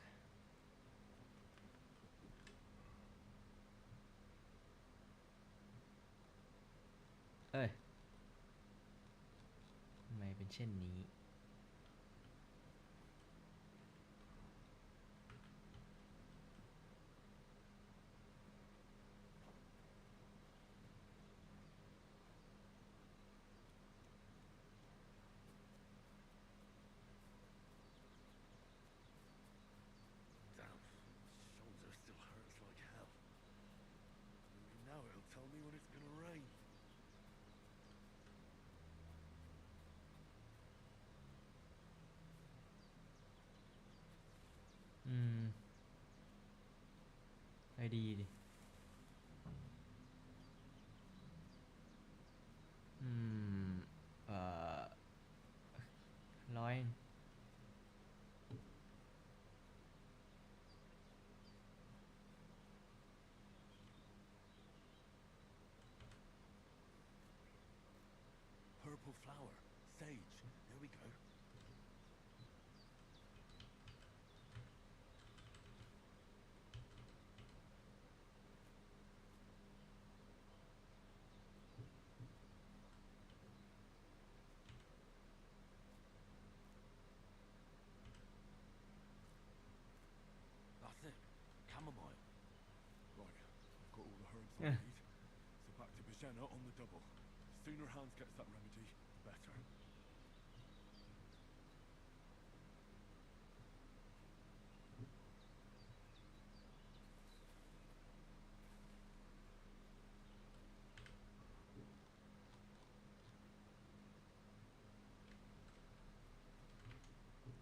เอ้ยทำไมเป็นเช่นนี้ Damn. Shoulder still hurts like hell. Maybe now it'll tell me when it's gonna rain.อืมไอดีดิอืมเอ่อร้อย Purple flower. Sage. There we go. That's it. Chamomile. Right. I've got all the herbs I need. So back to Bijena on the double. The sooner Hans gets that remedy, the better.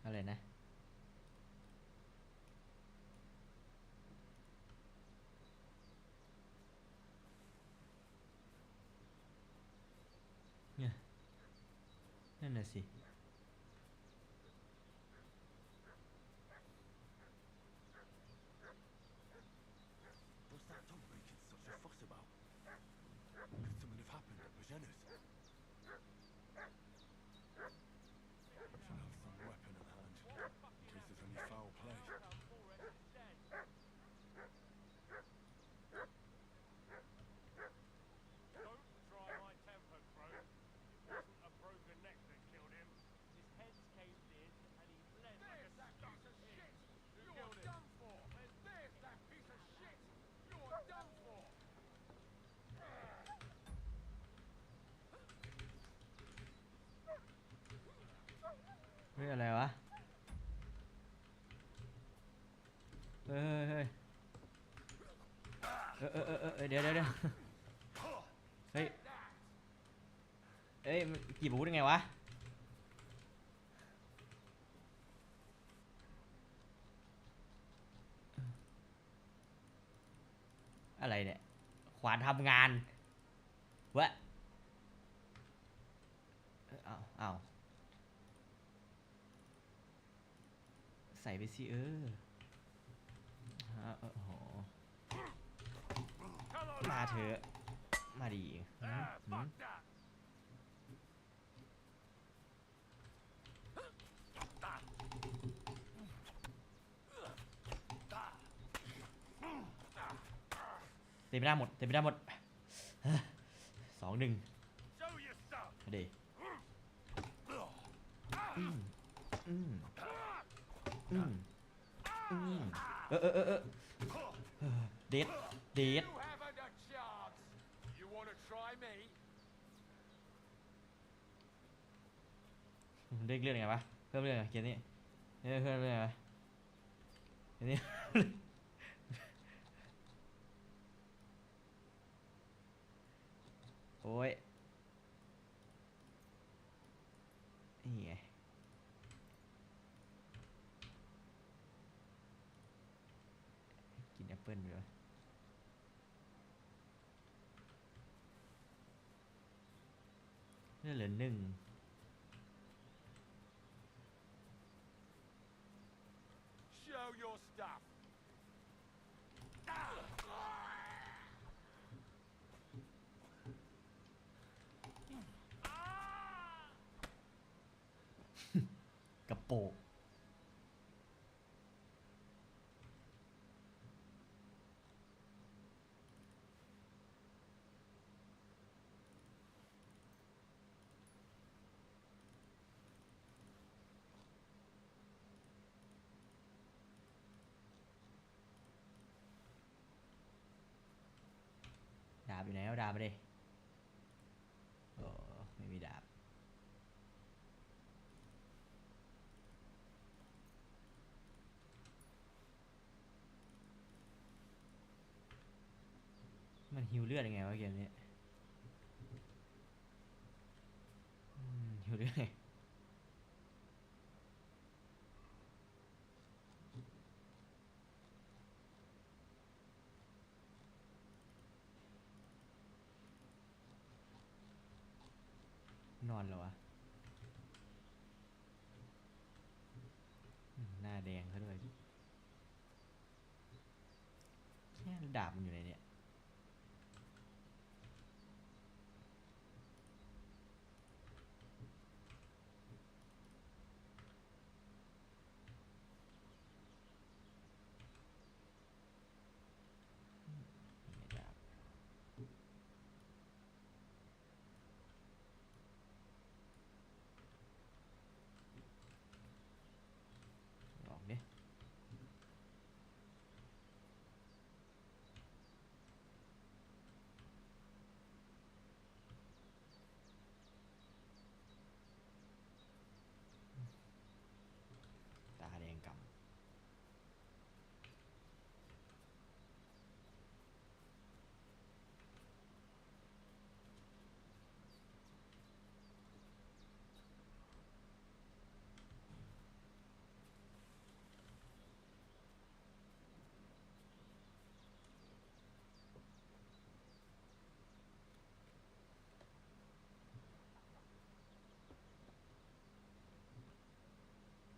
อะไรนะเนี่ยนั่นน่ะสิ What's that dog making such a fuss about? Could something have happened at Bijena's? Should have some weapon at hand, in case there's any foul play. Don't try my temper, Crow. It wasn't a broken neck that killed him. ฮ้ยอะไรวะเฮ้ยเดี๋ยวเฮ้ยมันกี่บูธยังไงวะอะไรเนี่ยขวานทำงานวะเอาใส่ไปสิโหมาเถอะมาดีเต็มไม่ได้หมด2-1เดี๋ยวเด็ดเด็กเรื่องไงวะเพิ่มเรื่องเกมนี้เพิ่มเรื่องไงเกมนี้โอ้ยนี่ไงกินแอปเปิ้ลไปเลยนี่เหลือ1Show your stuff. กระโปงดาบอยู่ไหนเอาดาบมาดิโอ้ไม่มีดาบมันฮิวเลือดยังไงวะเกมนี้ฮิวเลือดไงนอนเหรอวะหน้าแดงซะด้วยเนี่ยดาบมันอยู่ไหนเนี่ยดาบลองดิตาแดงกำ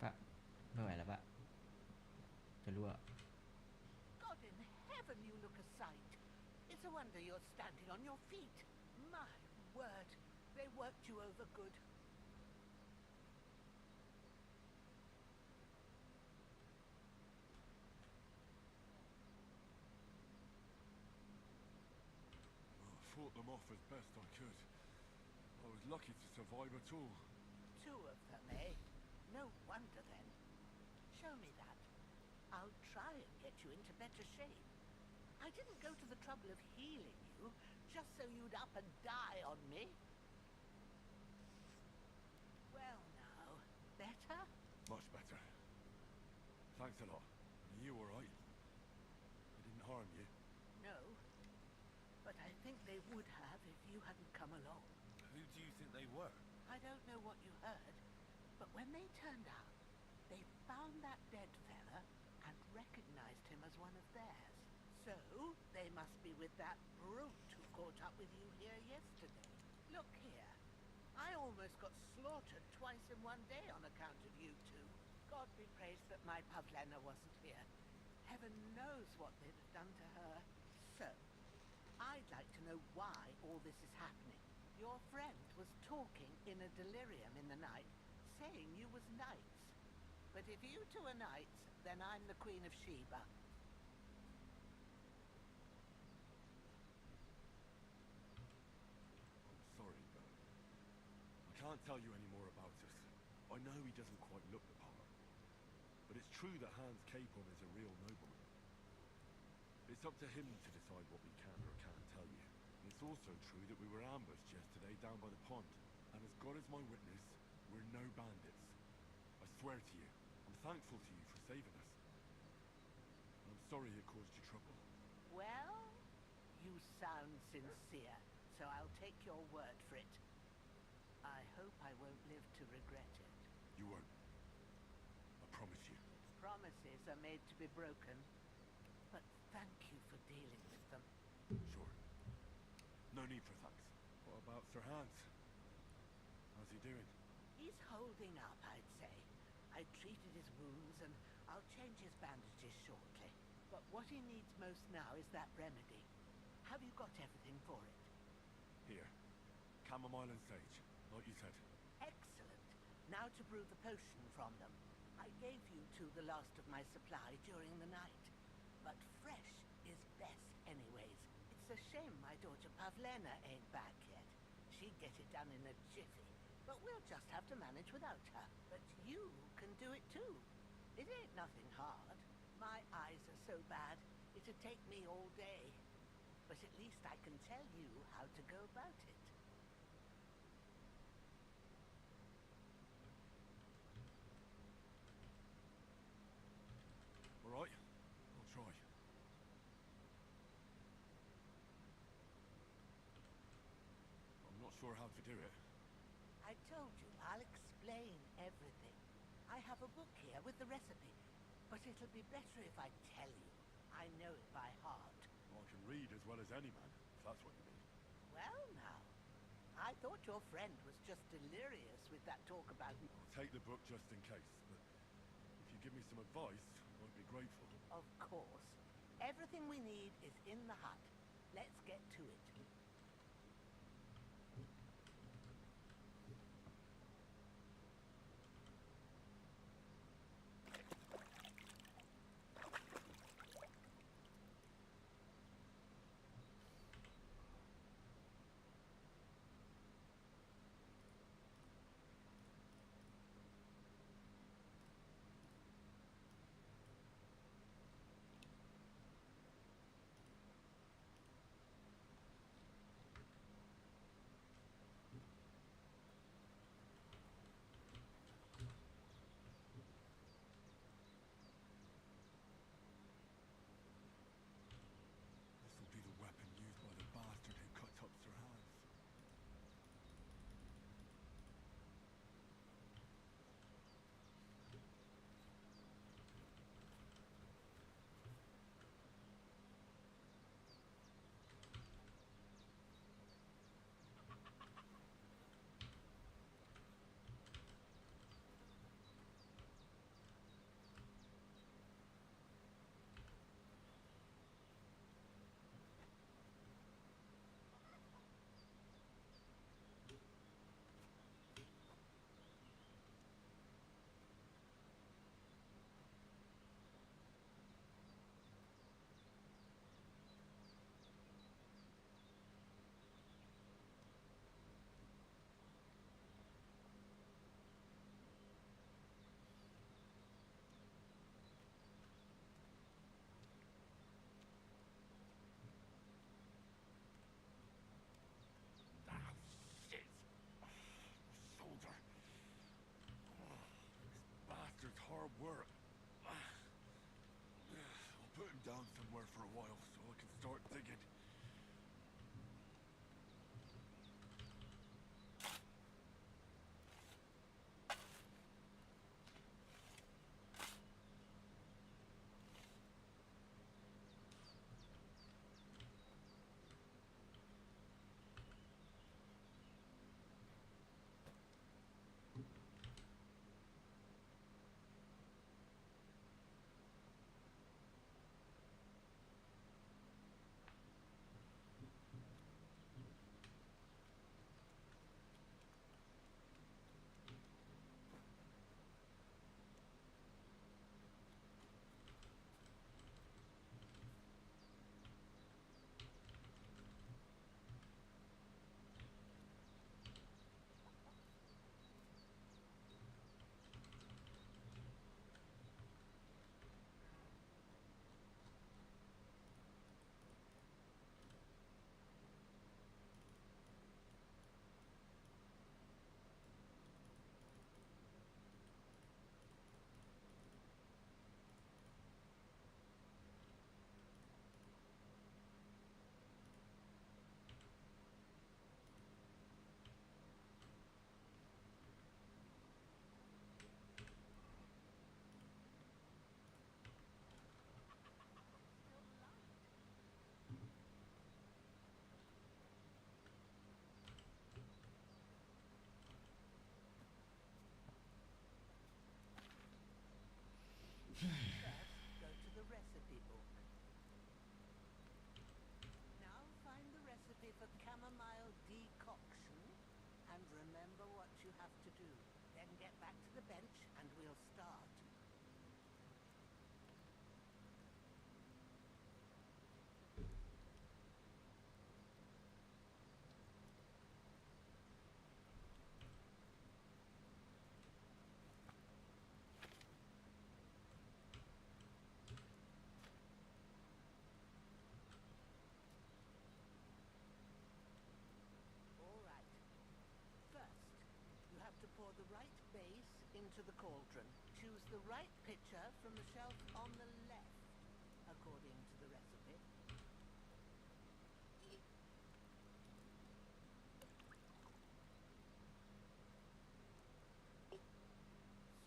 ปะไม่ไหวแล้วปะจะรั่ว God in heaven, you look a sight. It's a wonder you're standing on your feet. My word, they worked you over good. I fought them off as best I could. I was lucky to survive at all. 2 of them, eh? No wonder then. Show me that. I'll try and get you into better shape. I didn't go to the trouble of healing you just so you'd up and die on me. Well now, better? Thanks a lot. Are you alright? They didn't harm you? No, but I think they would have if you hadn't come along. Who do you think they were? I don't know what you heard, but when they turned out, they found that dead fella and recognized him as one of theirs. So, they must be with that brute who caught up with you here yesterday. Look here. I almost got slaughtered twice in one day on account of you two. God be praised that my Pavlena wasn't here. Heaven knows what they'd have done to her. So, I'd like to know why all this is happening. Your friend was talking in a delirium in the night, saying you was knights. But if you two are knights, then I'm the Queen of Sheba. I'm sorry, but I can't tell you any more about it. I know he doesn't quite look the part. But it's true that Hans Capon is a real nobleman. It's up to him to decide what we can or can't tell you. And it's also true that we were ambushed yesterday down by the pond. And as God is my witness, we're no bandits. I swear to you, I'm thankful to you for saving us. And I'm sorry it caused you trouble. Well, you sound sincere, so I'll take your word for it. I hope I won't live to regret it. You won't. I promise you. Promises are made to be broken, but thank you for dealing with them. Sure. No need for thanks. What about Sir Hans? How's he doing? He's holding up, I'd say. I treated his wounds and I'll change his bandages shortly. But what he needs most now is that remedy. Have you got everything for it? Here. Chamomile and sage, like you said. Excellent. Now to brew the potion from them. I gave you two the last of my supply during the night. But fresh is best anyways. It's a shame my daughter Pavlena ain't back yet. She'd get it done in a jiffy. But we'll just have to manage without her. But you can do it too. It ain't nothing hard. My eyes are so bad, it'd take me all day. But at least I can tell you how to go about it. All right, I'll try. I'm not sure how to do it. I told you, I'll explain everything. I have a book here with the recipe, but it'll be better if I tell you. I know it by heart. I can read as well as any man, if that's what you mean. Well now, I thought your friend was just delirious with that talk about... I'll take the book just in case, but if you give me some advice, I'd be grateful. Of course. Everything we need is in the hut. Let's get to it. This'll be the weapon used by the bastard who cut up Sir Hans. Hard work. down somewhere for a while so I can start digging. First, go to the recipe book. Now find the recipe for chamomile decoction and remember what you have to do. Then get back to the bench and we'll start. Pour the right base into the cauldron. Choose the right pitcher from the shelf on the left, according to the recipe.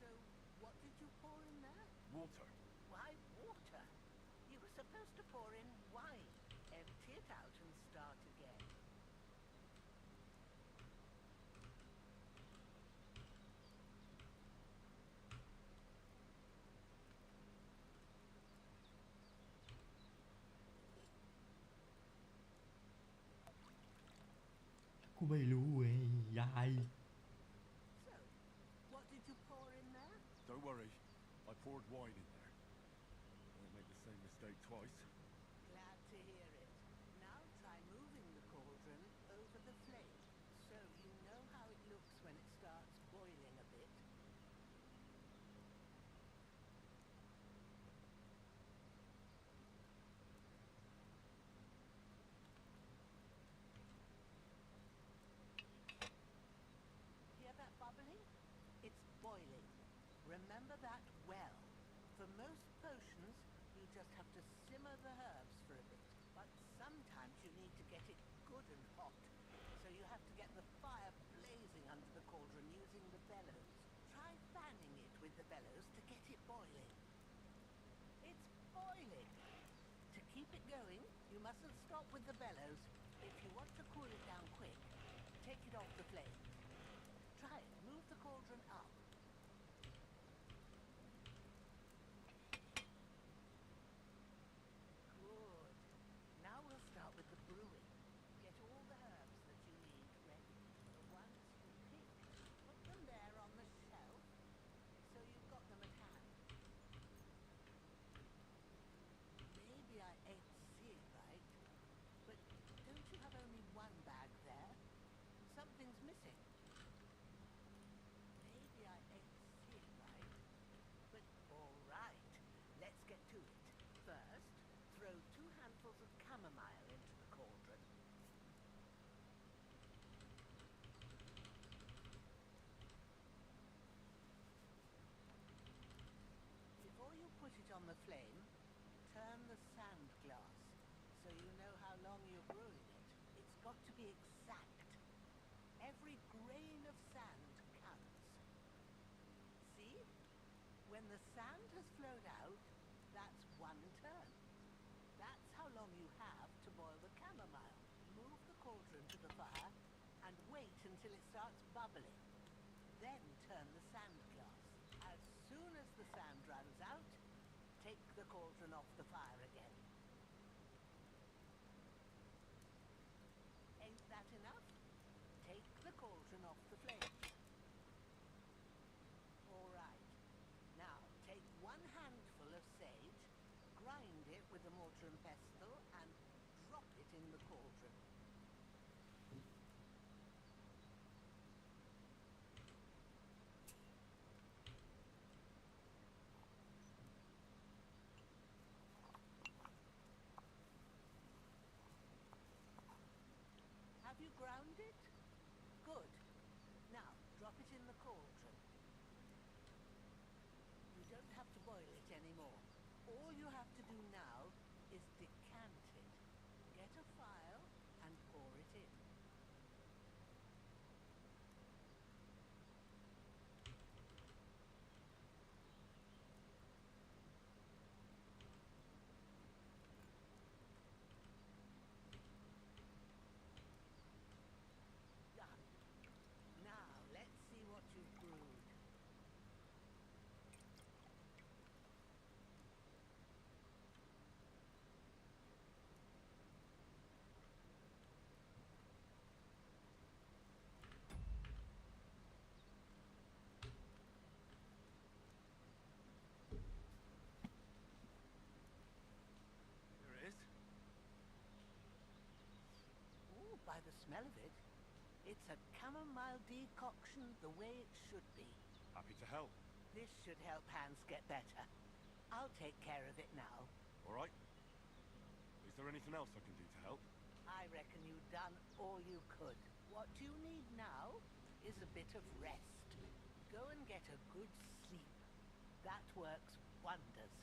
So, what did you pour in there? Water. Why water? You were supposed to pour in wine. Empty it out and start again.กูไม่รู้เว้ยยาย So, what did you pour in there? Don't worry, I poured wine in there. Won't make the same mistake twice. Glad to hear it. Now try moving the cauldron over the flame, so you know how it looks when it starts boiling a bit. Hear that bubbling? It's boiling. Remember that well. For most potions, you just have to simmer the herbs for a bit. But sometimes you need to get it good and hot. So you have to get the fire blazing under the cauldron using the bellows. Try fanning it with the bellows to get it boiling. It's boiling. To keep it going, you mustn't stop with the bellows. If you want to cool it down quick, take it off the flame. Try it. Move the cauldron up. Good. Now we'll start with the brewing. Get all the herbs that you need ready. The ones you pick. Put them there on the shelf, so you've got them at hand. Maybe I ain't see it right, but don't you have only one bag there? Something's missing. Maybe brewing it, it's got to be exact. Every grain of sand counts. See? When the sand has flowed out, that's 1 turn. That's how long you have to boil the chamomile. Move the cauldron to the fire and wait until it starts bubbling. Then turn the sand glass. As soon as the sand runs out, take the cauldron off the fire again. Ain't that enough? Take the cauldron off the flame. All right. Now, take 1 handful of sage, grind it with a mortar and pestle, and drop it in the cauldron. Have you ground it? Good. Now, drop it in the cauldron. You don't have to boil it anymore. All you have to do now is decant it. Get a phial and pour it in. Done. Now, let's see what you've brewed. Here it is. Ooh, by the smell of it, it's a chamomile decoction the way it should be. Happy to help. This should help Hans get better. I'll take care of it now. All right. Is there anything else I can do to help? I reckon you've done all you could. What you need now is a bit of rest. Go and get a good sleep. That works wonders.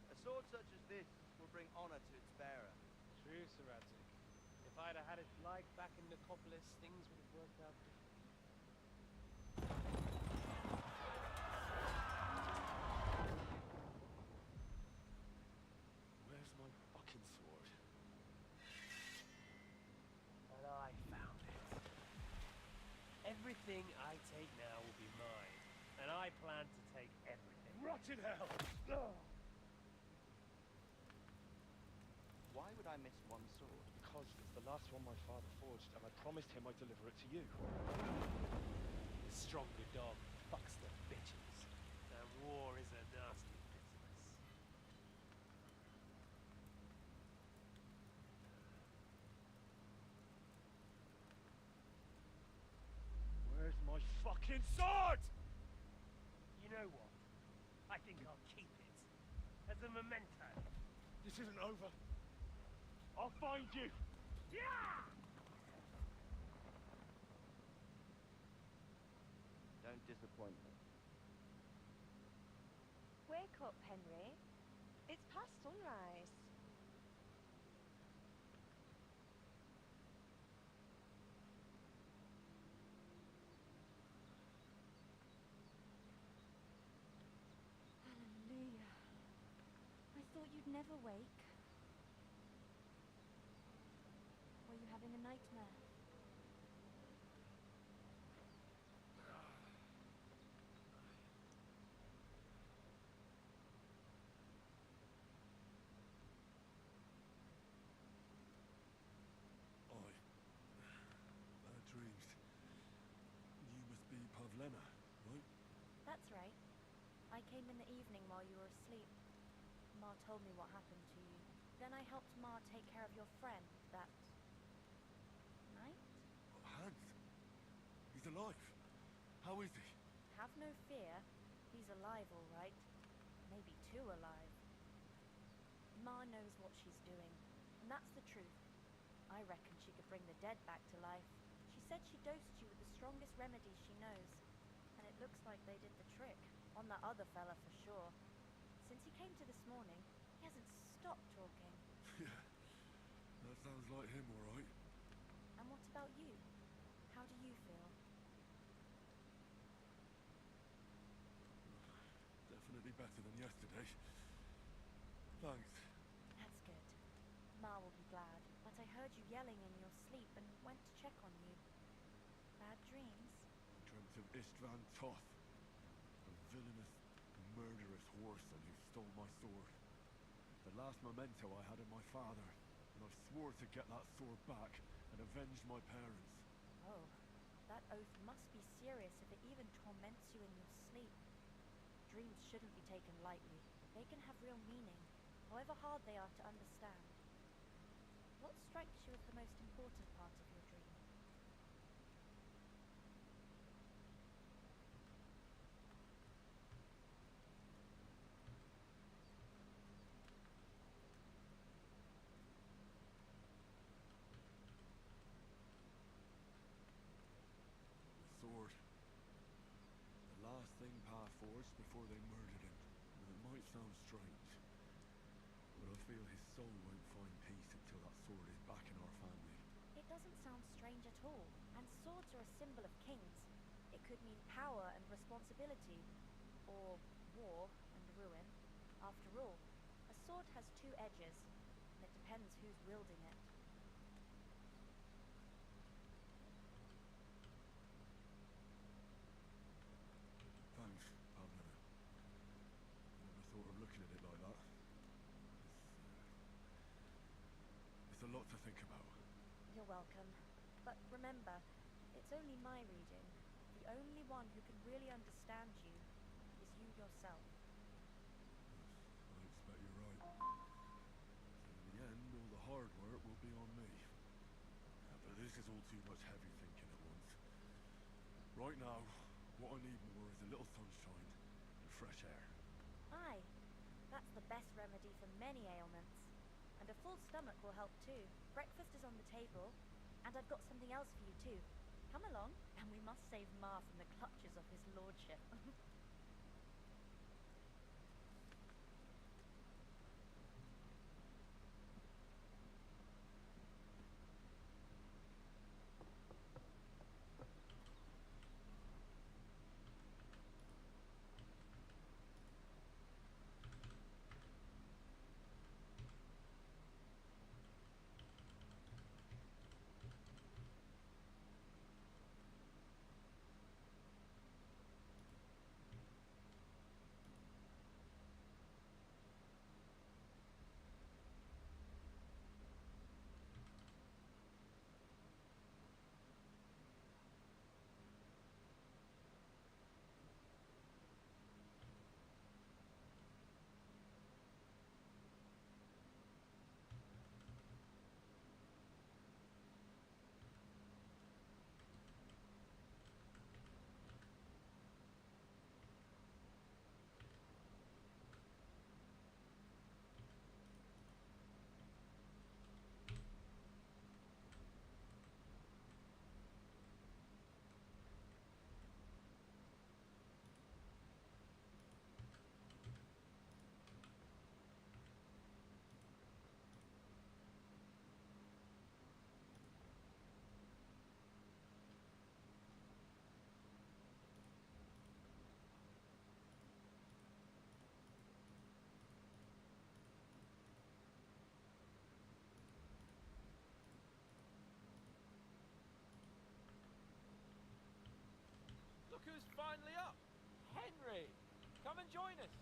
A sword such as this will bring honor to its bearer. True, Sir Radzik. If I'd have had it like back in Nicopolis, things would have worked out differently. Where's my fucking sword? And I found it. Everything I take now will be mine, and I plan to take everything. Rotted hell! Why would I miss one sword? Because it's the last one my father forged, and I promised him I'd deliver it to you. The stronger dog fucks the bitches, and war is a nasty business. Where's my fucking sword? You know what? I think I'll keep it as a memento. This isn't over. I'll find you. Yeah! Don't disappoint me. Wake up, Henry. It's past sunrise. Hallelujah. I thought you'd never wake. Were you having a nightmare? I dreamed. You must be Pavlena, right? That's evening while you were asleep. Ma told me what happened to you. Then I helped Ma take care of your friend that night? Hans? He's alive. How is he? Have no fear. He's alive, all right. Maybe too alive. Ma knows what she's doing, and that's the truth. I reckon she could bring the dead back to life. She said she dosed you with the strongest remedies she knows, and it looks like they did the trick. On that other fella for sure. Since he came to this morning, he hasn't stopped talking. Yeah, that sounds like him, all right. And what about you? How do you feel? Definitely better than yesterday. Thanks. That's good. Ma will be glad. But I heard you yelling in your sleep and went to check on you. Bad dreams? I dreamt of Istvan Toth, a villainous, murderous whoreson who stole my sword. The last memento I had of my father, and I swore to get that sword back and avenge my parents. Oh, that oath must be serious if it even torments you in your sleep. Dreams shouldn't be taken lightly. They can have real meaning, however hard they are to understand. What strikes you as the most important part of your dream? The sword. The last thing Pa forged before they murdered him. And it might sound strange, but I feel his soul won't find peace until that sword is back in our family. It doesn't sound strange at all, and swords are a symbol of kings. It could mean power and responsibility, or war and ruin. After all, a sword has two edges, and it depends who's wielding it. Thanks, Pavlina. Never thought of looking at it like that. It's a lot to think about. You're welcome. But remember, it's only my reading. The only one who can really understand you is you yourself. I expect you're right. So in the end, all the hard work will be on me. But this is all too much heavy thinking at once. Right now, what I need more is a little sunshine and fresh air. Aye, that's the best remedy for many ailments. And a full stomach will help too. Breakfast is on the table, and I've got something else for you too. Come along, and we must save Ma from the clutches of his lordship. Look who's finally up! Henry! Come and join us!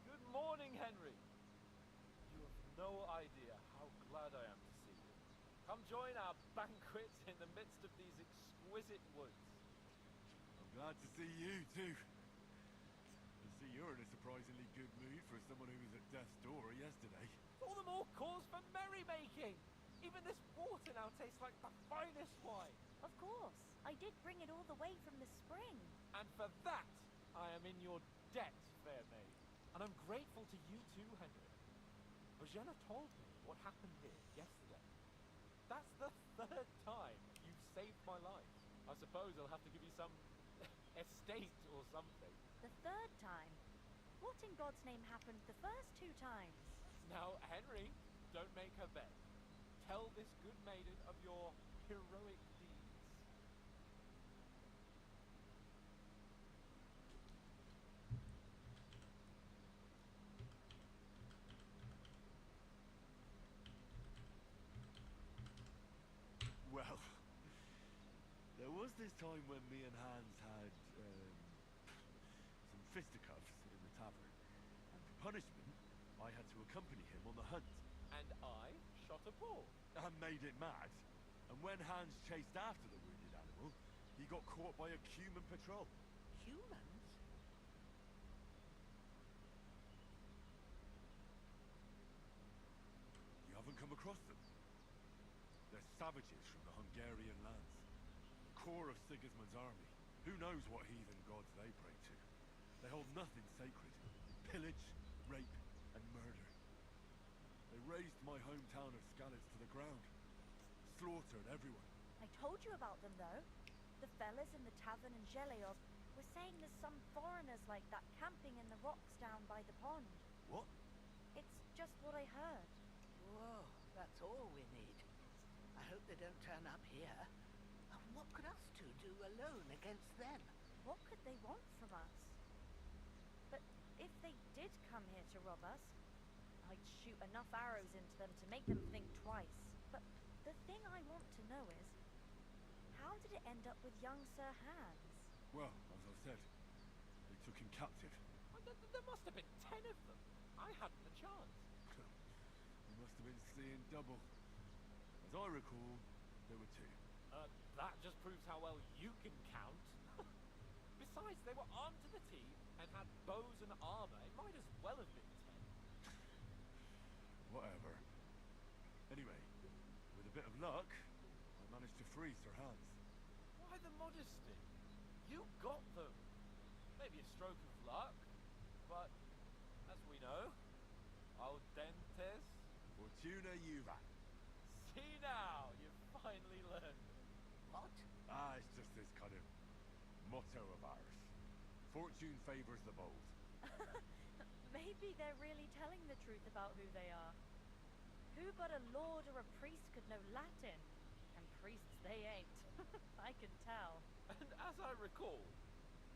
Good morning, Henry! You have no idea how glad I am to see you. Come join our banquet in the midst of these exquisite woods. I'm glad to see you too. And see you're in a surprisingly good mood for someone who was at death's door yesterday. All the more cause for merrymaking! Even this water now tastes like the finest wine. Of course. I did bring it all the way from the spring. And for that, I am in your debt, fair maid. And I'm grateful to you too, Henry. Bojana told me what happened here yesterday. That's the third time you've saved my life. I suppose I'll have to give you some estate or something. The third time? What in God's name happened the first 2 times? Now, Henry, don't make her beg. Tell this good maiden of your heroic deeds. Well, there was this time when me and Hans had some fisticuffs in the tavern, and for punishment, I had to accompany him on the hunt. And I shot a boar. And made it mad. And when Hans chased after the wounded animal, he got caught by a human patrol. Humans? You haven't come across them? They're savages from the Hungarian lands. Core of Sigismund's army. Who knows what heathen gods they pray to? They hold nothing sacred. Pillage, rape, and murder. They razed my hometown of Skalitz to the ground. Slaughtered everyone. I told you about them, though. The fellas in the tavern in Zheleov were saying there's some foreigners like that camping in the rocks down by the pond. What? It's just what I heard. Whoa, that's all we need. I hope they don't turn up here. And what could us two do alone against them? What could they want from us? But if they did come here to rob us, I'd shoot enough arrows into them to make them think twice. But the thing I want to know is, how did it end up with young Sir Hans? Well, as I said, they took him captive. There must have been 10 of them. I hadn't a chance. You must have been seeing double. As I recall, there were 2. That just proves how well you can count. Besides, they were armed to the teeth and had bows and armor. It might as well have been 10. Whatever. Anyway, with a bit of luck, I managed to free Sir Hans. Why the modesty? You got them. Maybe a stroke of luck, but as we know, audentes. Fortuna Juvat. See now, you've finally learned. What? It's just this kind of motto of ours. Fortune favors the bold. Maybe they're really telling the truth about who they are. Who but a lord or a priest could know Latin? And priests they ain't. I can tell. And as I recall,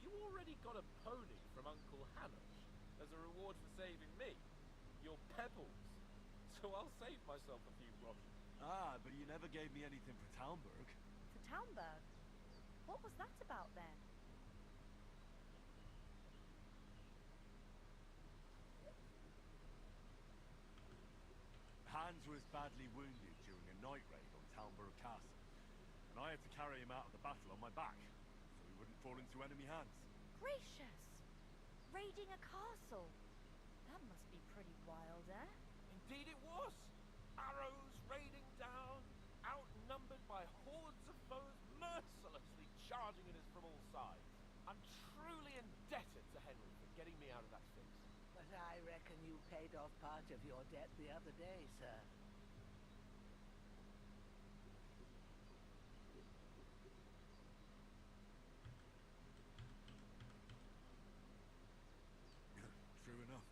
you already got a pony from Uncle Hanush as a reward for saving me. Your pebbles. So I'll save myself a few groschen. But you never gave me anything for Talmberg. For Talmberg? What was that about then? Hans was badly wounded during a night raid on Talmberg Castle, and I had to carry him out of the battle on my back, so he wouldn't fall into enemy hands. Gracious! Raiding a castle? That must be pretty wild, eh? Indeed it was! Arrows raining down, outnumbered by hordes of foes mercilessly charging at us from all sides. I'm truly indebted to Henry for getting me out of that fix. But I reckon you paid off part of your debt the other day, sir. True enough.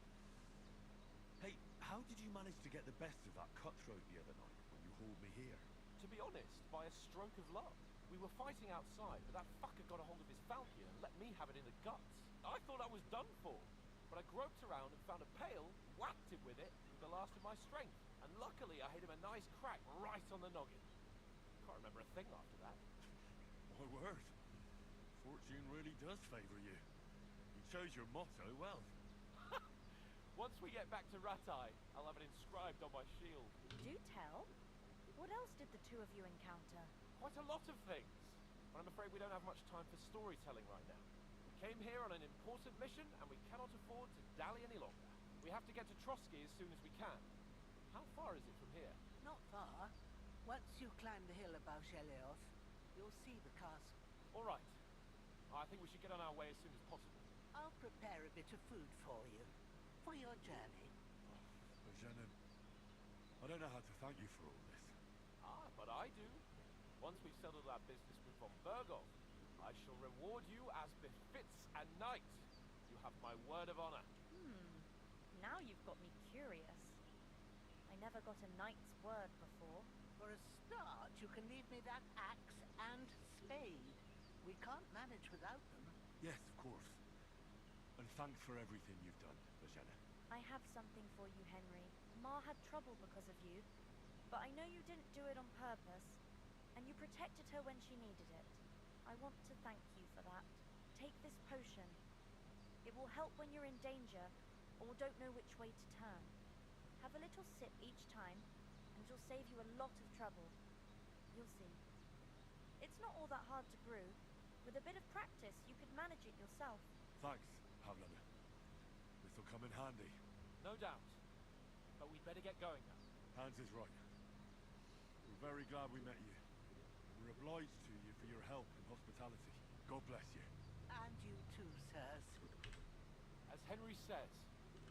Hey, how did you manage to get the best of that cutthroat the other night when you hauled me here? To be honest, by a stroke of luck. We were fighting outside, but that fucker got a hold of his falchion and let me have it in the guts. I thought I was done for, but I groped around and found a pail, whacked him with it with the last of my strength, and luckily I hit him a nice crack right on the noggin. Can't remember a thing after that. My word. Fortune really does favor you. You chose your motto well. Once we get back to Ratai, I'll have it inscribed on my shield. Do tell. What else did the two of you encounter? Quite a lot of things, but I'm afraid we don't have much time for storytelling right now. came here on an important mission, and we cannot afford to dally any longer. We have to get to Trotsky as soon as we can. How far is it from here? Not far. Once you climb the hill above Shelios, you'll see the castle. All right. I think we should get on our way as soon as possible. I'll prepare a bit of food for you, for your journey. Eugene, I don't know how to thank you for all this. But I do. Once we've settled our business with von Bergov, I shall reward you as befits a knight. You have my word of honor. Now you've got me curious. I never got a knight's word before. For a start, you can leave me that axe and spade. We can't manage without them. Yes, of course. And thanks for everything you've done, Eugene. I have something for you, Henry. Ma had trouble because of you, but I know you didn't do it on purpose, and you protected her when she needed it. I want to thank you for that. Take this potion. It will help when you're in danger or don't know which way to turn. Have a little sip each time, and it'll save you a lot of trouble. You'll see. It's not all that hard to brew. With a bit of practice, you could manage it yourself. Thanks, Havlana. This'll come in handy. No doubt. But we'd better get going now. Hans is right. We're very glad we met you. We're obliged to you for your help and hospitality. God bless you. And you too, sirs. As Henry says,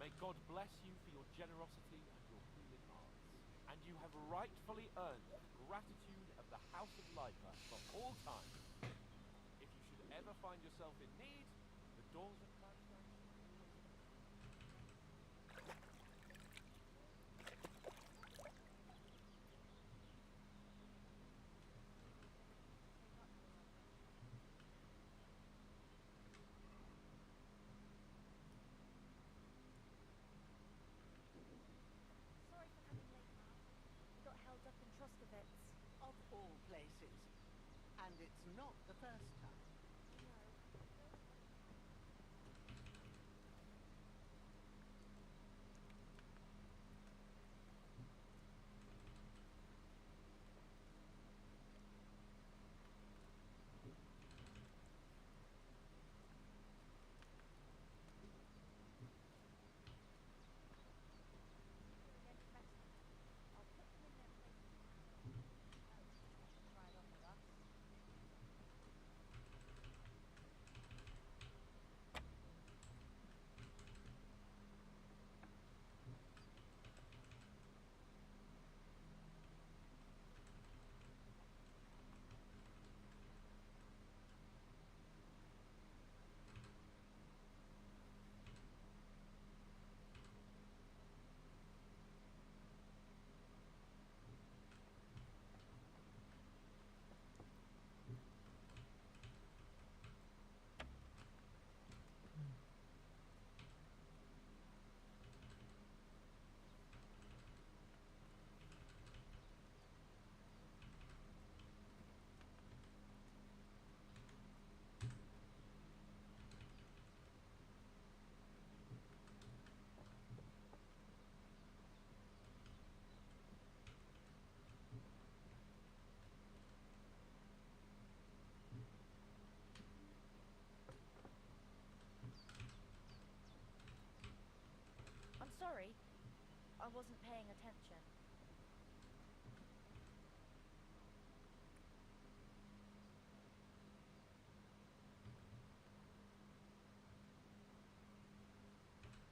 may God bless you for your generosity and your healing arts. And you have rightfully earned the gratitude of the House of Lipa for all time. If you should ever find yourself in need, the doors of Paradise are always open. Sorry for coming late, Ma. We got held up in Troskowitz. Of all places. And it's not the first time. I'll put them in their places now. Try it on with us. I'm sorry. I wasn't paying attention.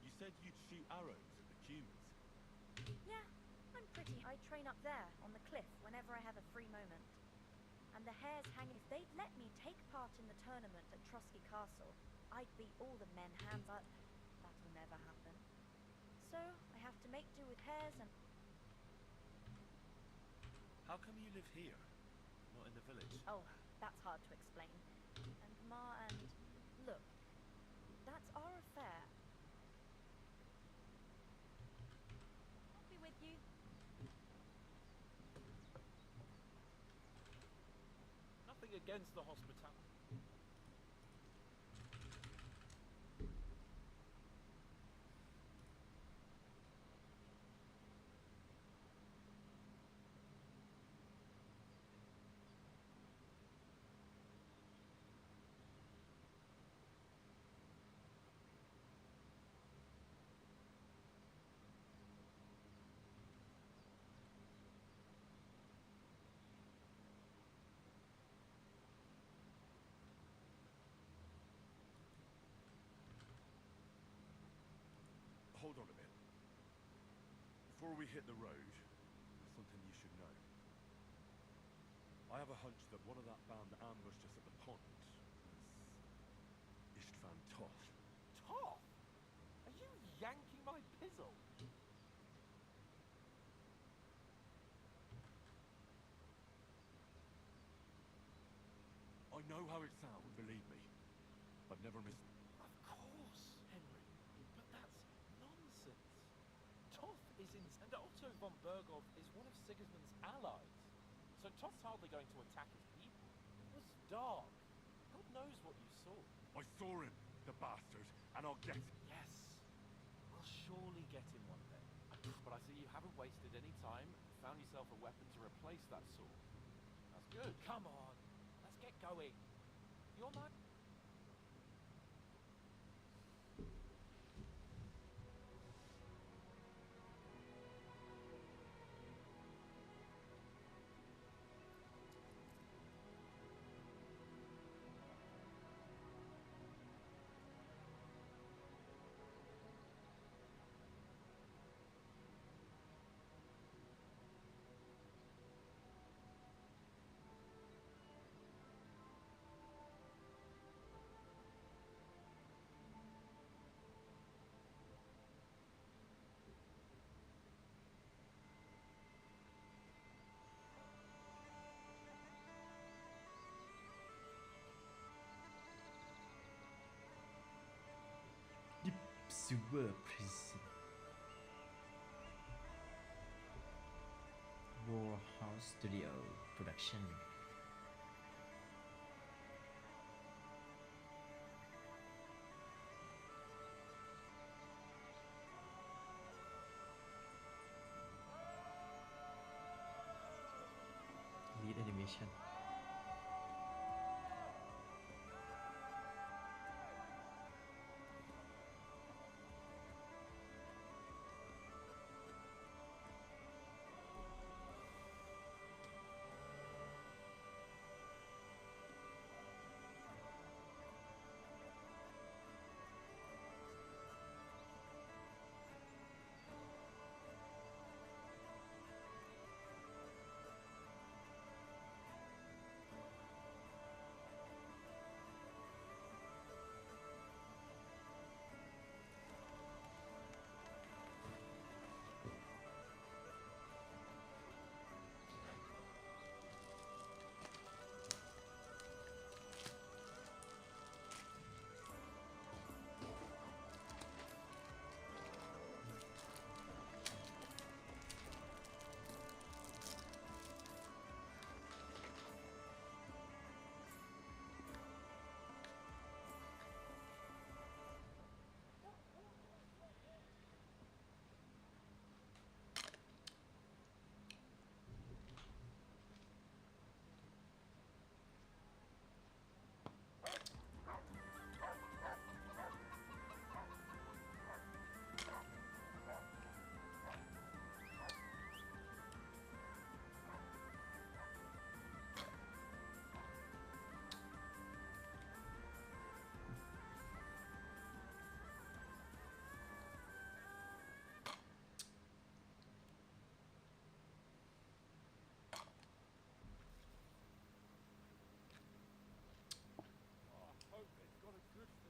You said you'd shoot arrows at the humans. Yeah, I'm pretty. I train up there on the cliff whenever I have a free moment. And the hares hanging. If they'd let me take part in the tournament at Trotsky Castle, I'd beat all the men hands up. That'll never happen. So I have to make do with hares and... How come you live here, not in the village? Oh, that's hard to explain. And Ma and... Look, that's our affair. I'll be with you. Nothing against the hospitality. Hold on a bit. Before we hit the road, there's something you should know. I have a hunch that one of that band that ambushed us at the pond was Istvan Toth. Toth? Are you yanking my pizzle? I know how it sounds, believe me. I've never missed... Of course, Henry. But that's nonsense. Toth is in... And Otto von Berghoff is one of Sigismund's allies. So Toth's hardly going to attack his people. It was dark. God knows what you saw. I saw him, the bastard, and I'll get him. Yes. We'll surely get him one day. But I see you haven't wasted any time. Found yourself a weapon to replace that sword. That's good. Come on. Let's get going. You're not... Sewer Prison Warhouse Studio Production Lead Animation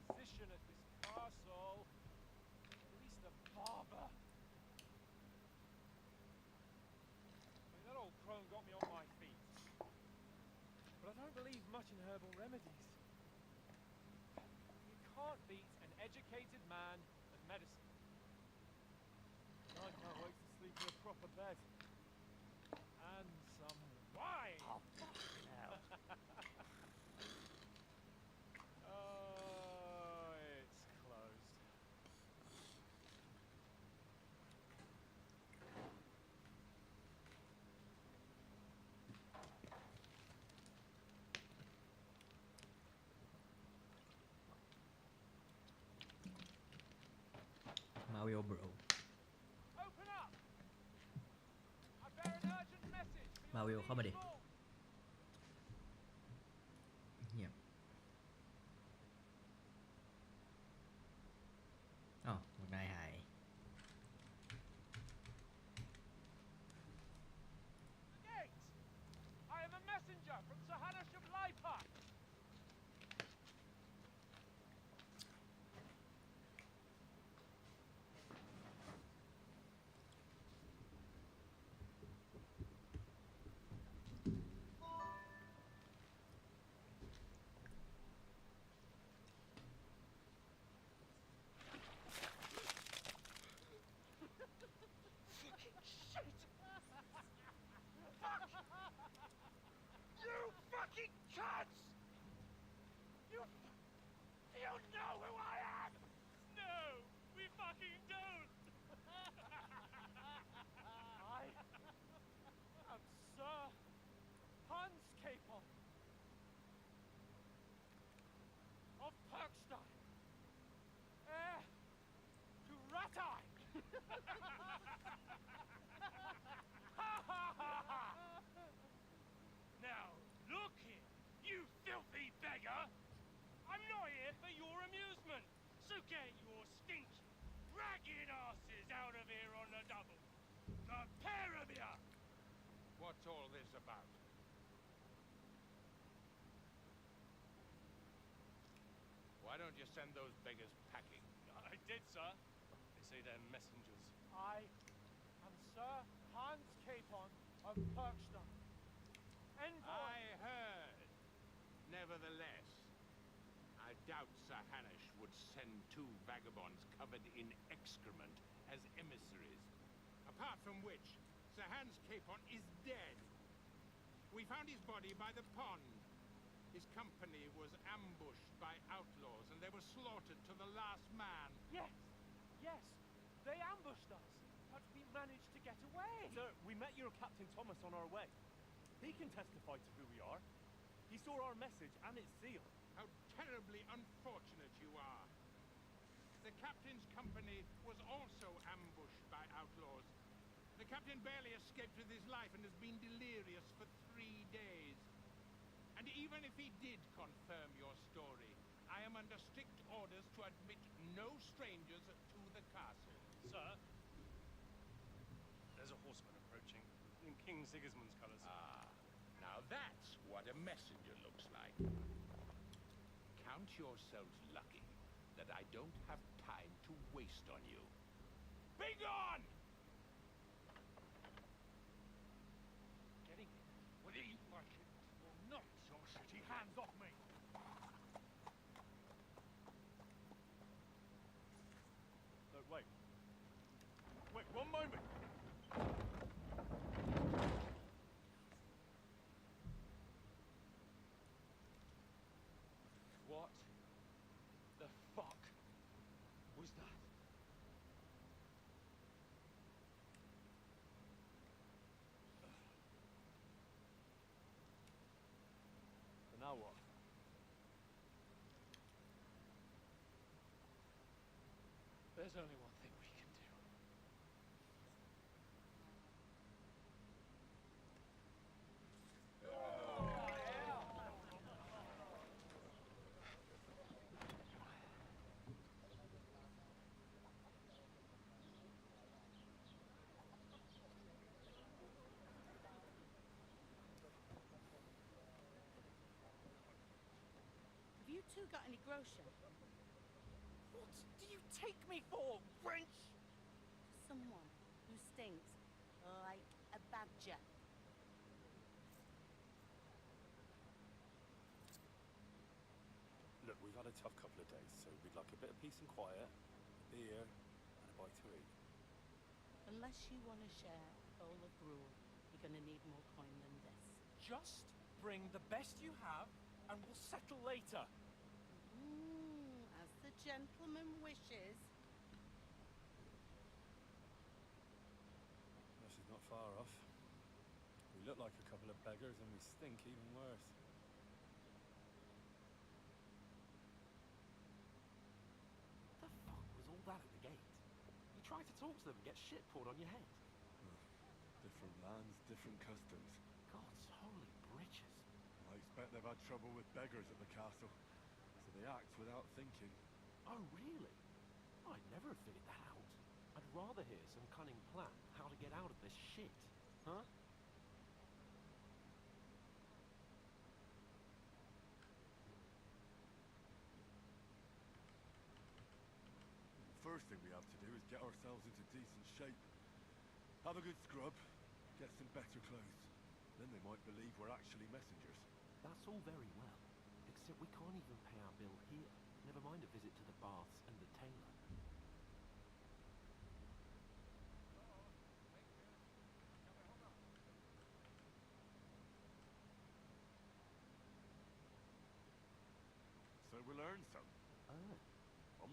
Position at this castle. At least a barber. I mean, that old crone got me on my feet. But I don't believe much in herbal remedies. You can't beat an educated man at medicine. I can't wait to sleep in a proper bed. And some wine! Oh, fucking hell. Mario Bro Open up! I bear an urgent message for your Mario เข้ามาดิ people. เงียบอ้าวพวกนายหาย fucking cunts! You know who I am? No, we fucking don't! I am Sir Hans Capon of Perkstein, heir to Ratai. Now, look here, you filthy beggar! I'm not here for your amusement, so get your stinky, ragged asses out of here on the double. The pair of you! What's all this about? Why don't you send those beggars packing? I did, sir. They say they're messengers. I am Sir Hans Capon of Perkstein, envoy. I heard. Nevertheless, I doubt Sir Hanush would send two vagabonds covered in excrement as emissaries. Apart from which, Sir Hans Capon is dead. We found his body by the pond. His company was ambushed by outlaws and they were slaughtered to the last man. Yes, yes, they ambushed us, but we managed to get away. Sir, we met your Captain Thomas on our way. He can testify to who we are. He saw our message and its seal. How terribly unfortunate you are. The captain's company was also ambushed by outlaws. The captain barely escaped with his life and has been delirious for 3 days. And even if he did confirm your story, I am under strict orders to admit no strangers to the castle. Sir, there's a horseman approaching in King Sigismund's colours. Ah, now that's what a messenger looks like. Count yourselves lucky that I don't have time to waste on you. Be gone! Getting in, whether you like it or not, your shitty hands off me! No, wait. Wait, one moment! What the fuck was that? So now what? There's only one thing we can do. Have you two got any grocer? What do you take me for, wench? Someone who stinks like a badger. Look, we've had a tough couple of days, so we'd like a bit of peace and quiet, a beer, and a bite to eat. Unless you want to share a bowl of gruel, you're going to need more coin than this. Just bring the best you have, and we'll settle later. As the gentleman wishes. This is not far off. We look like a couple of beggars, and we stink even worse. What the fuck was all that at the gate? You tried to talk to them and get shit poured on your head. Different lands, different customs. God's holy britches. I expect they've had trouble with beggars at the castle, so they act without thinking. Oh, really? I'd never have figured that out. I'd rather hear some cunning plan how to get out of this shit. Huh? The first thing we have to do is get ourselves into decent shape. Have a good scrub, get some better clothes. Then they might believe we're actually messengers. That's all very well, except we can't even pay our bill here. Never mind a visit to the baths and the tailor.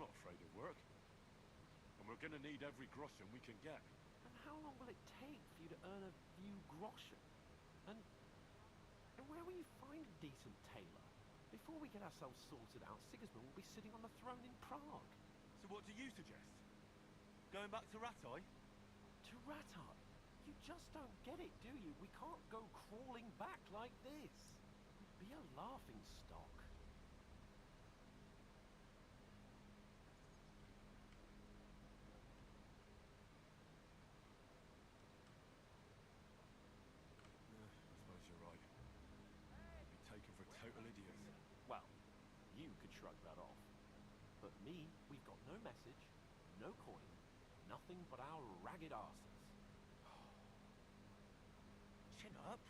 not afraid of work. And we're gonna need every groschen we can get. And how long will it take for you to earn a few groschen? And where will you find a decent tailor? Before we get ourselves sorted out, Sigismund will be sitting on the throne in Prague. So what do you suggest? Going back to Ratai? To Ratai? You just don't get it, do you? We can't go crawling back like this. It'd be a laughing stock. I suppose you're right. We'd be taken for total idiots. Well, you could shrug that off. But me, we've got no message, no coin, nothing but our ragged arses. Chin up.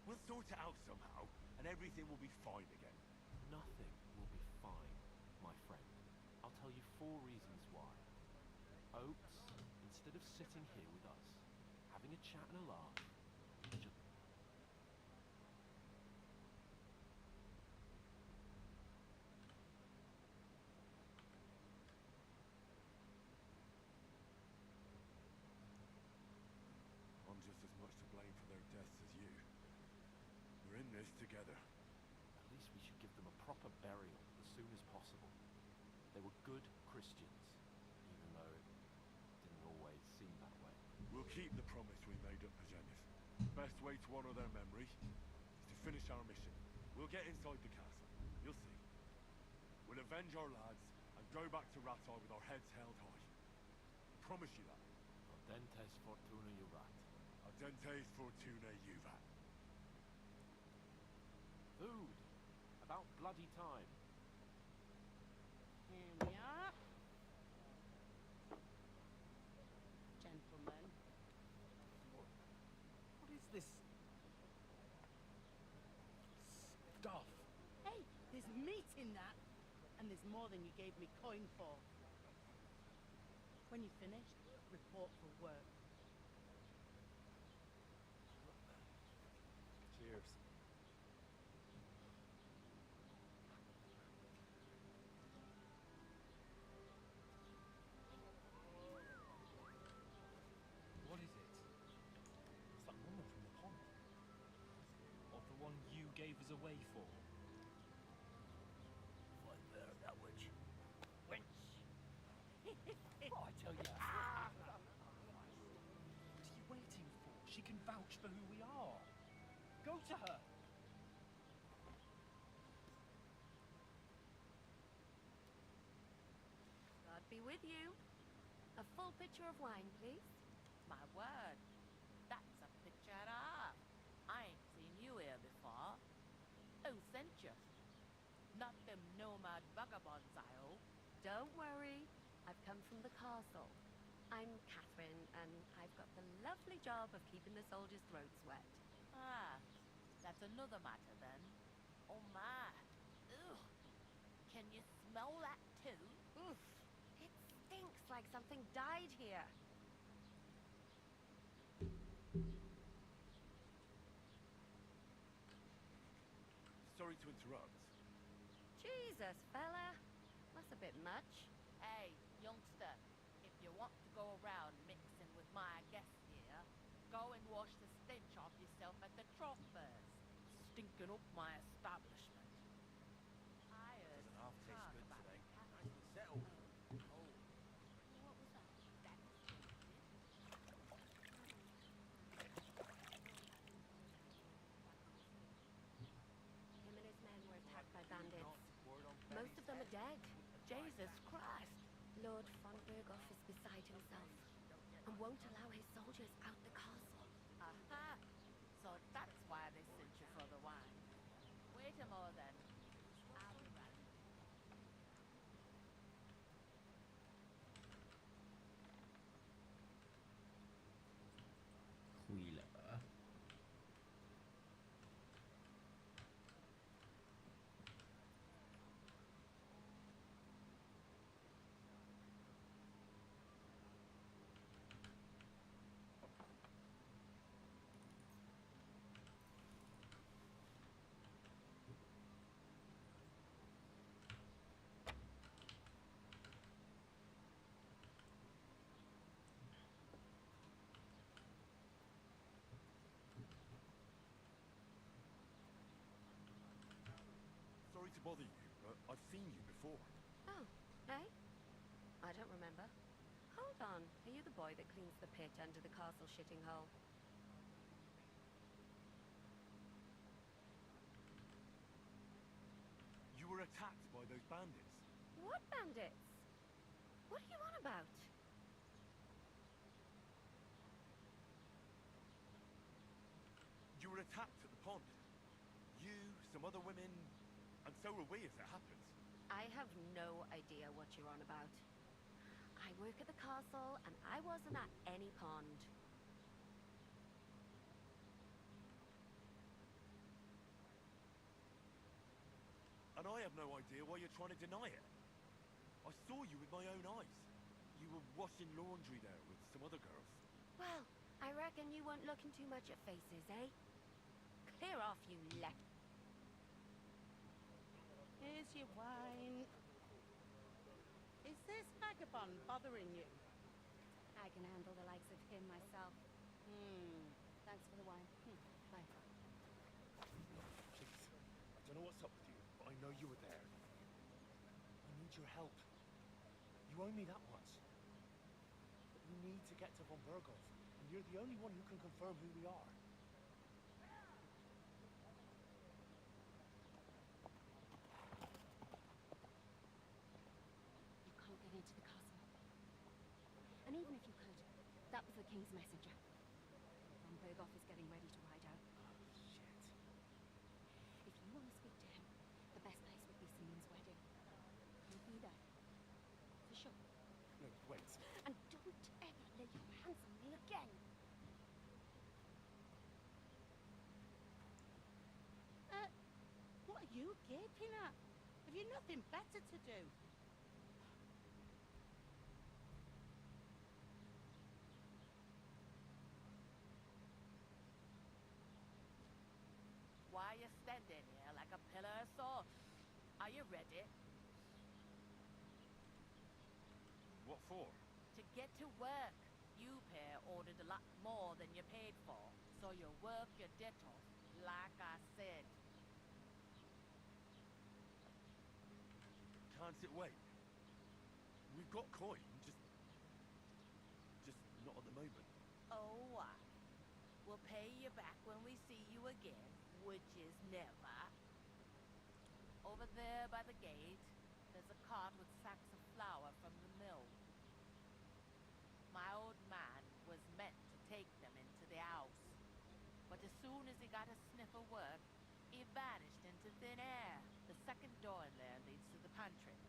We'll sort it out somehow, and everything will be fine again. Nothing will be fine, my friend. I'll tell you 4 reasons why. Oates, instead of sitting here with us, having a chat and a laugh, just... I'm just as much to blame for their deaths as you. We're in this together. At least we should give them a proper burial as soon as possible. They were good Christians, even though it didn't always seem that way. We'll keep the promise we made at Pagenis. Best way to honor their memory is to finish our mission. We'll get inside the castle. You'll see. We'll avenge our lads and go back to Ratai with our heads held high. I promise you that. Audentes fortuna jurat. Audentes fortuna juvat. Food! About bloody time. Here we are. Gentlemen. What is this stuff? Hey, there's meat in that. And there's more than you gave me coin for. When you're finished, report for work. Cheers. What is it? It's that woman from the pond. Or the one you gave us away for. Fight better that witch. Wench! Oh, I tell you. What are you waiting for? She can vouch for who we are. Go to her. God be with you. A full pitcher of wine, please. My word, that's a picture and a half. I ain't seen you here before. Who sent you? Not them nomad vagabonds, I hope. Don't worry. I've come from the castle. I'm Catherine, and I've got the lovely job of keeping the soldiers' throats wet. Ah, that's another matter then. Oh my. Ugh. Can you smell that too? Oof. It stinks like something died here. Sorry to interrupt. Jesus, fella. That's a bit much. Hey, youngster, if you want to go around mixing with my guests here, go and wash the stench off yourself at the trough first. Stinking up my establishment. I heard Doesn't half taste talk good about today. the cat- Nicely settled. Oh, what was that? That Him and his men were attacked by bandits. Most of them are dead. Jesus Christ! Lord von Berghoff is beside himself and won't allow his soldiers out the castle. Aha! So that's why they sent you for the wine. Wait a more then. I'll be right.คุยเหรอ to bother you, but I've seen you before. Oh, eh? I don't remember. Hold on. Are you the boy that cleans the pit under the castle shitting hole? You were attacked by those bandits. What bandits? What are you on about? You were attacked at the pond. You, some other women, and so were we, as it happens. I have no idea what you're on about. I work at the castle, and I wasn't at any pond. And I have no idea why you're trying to deny it. I saw you with my own eyes. You were washing laundry there with some other girls. Well, I reckon you weren't looking too much at faces, eh? Clear off, you let. Here's your wine. Is this vagabond bothering you? I can handle the likes of him myself. Thanks for the wine. Bye. Please, I don't know what's up with you, but I know you were there. I need your help. You owe me that much. But we need to get to Von Berghoff, and you're the only one who can confirm who we are. You can't get into the castle. And even if you could, that was the king's messenger. Von Berghoff is getting ready to ride out. Oh, shit. If you want to speak to him, the best place would be Simon's wedding. You'll be there. For sure. No, wait. And don't ever lay your hands on me again. What are you gaping at? Have you nothing better to do? Why are you standing here like a pillar of salt? Are you ready? What for? To get to work. You pair ordered a lot more than you paid for, so you work your debt off, like I said. Can't it wait? We've got coin, just not at the moment. Oh, why? We'll pay you back when we see you again, which is never. Over there by the gate, there's a cart with sacks of flour from the mill. My old man was meant to take them into the house, but as soon as he got a sniff of work, he vanished into thin air. The second door in there leads to the pantry.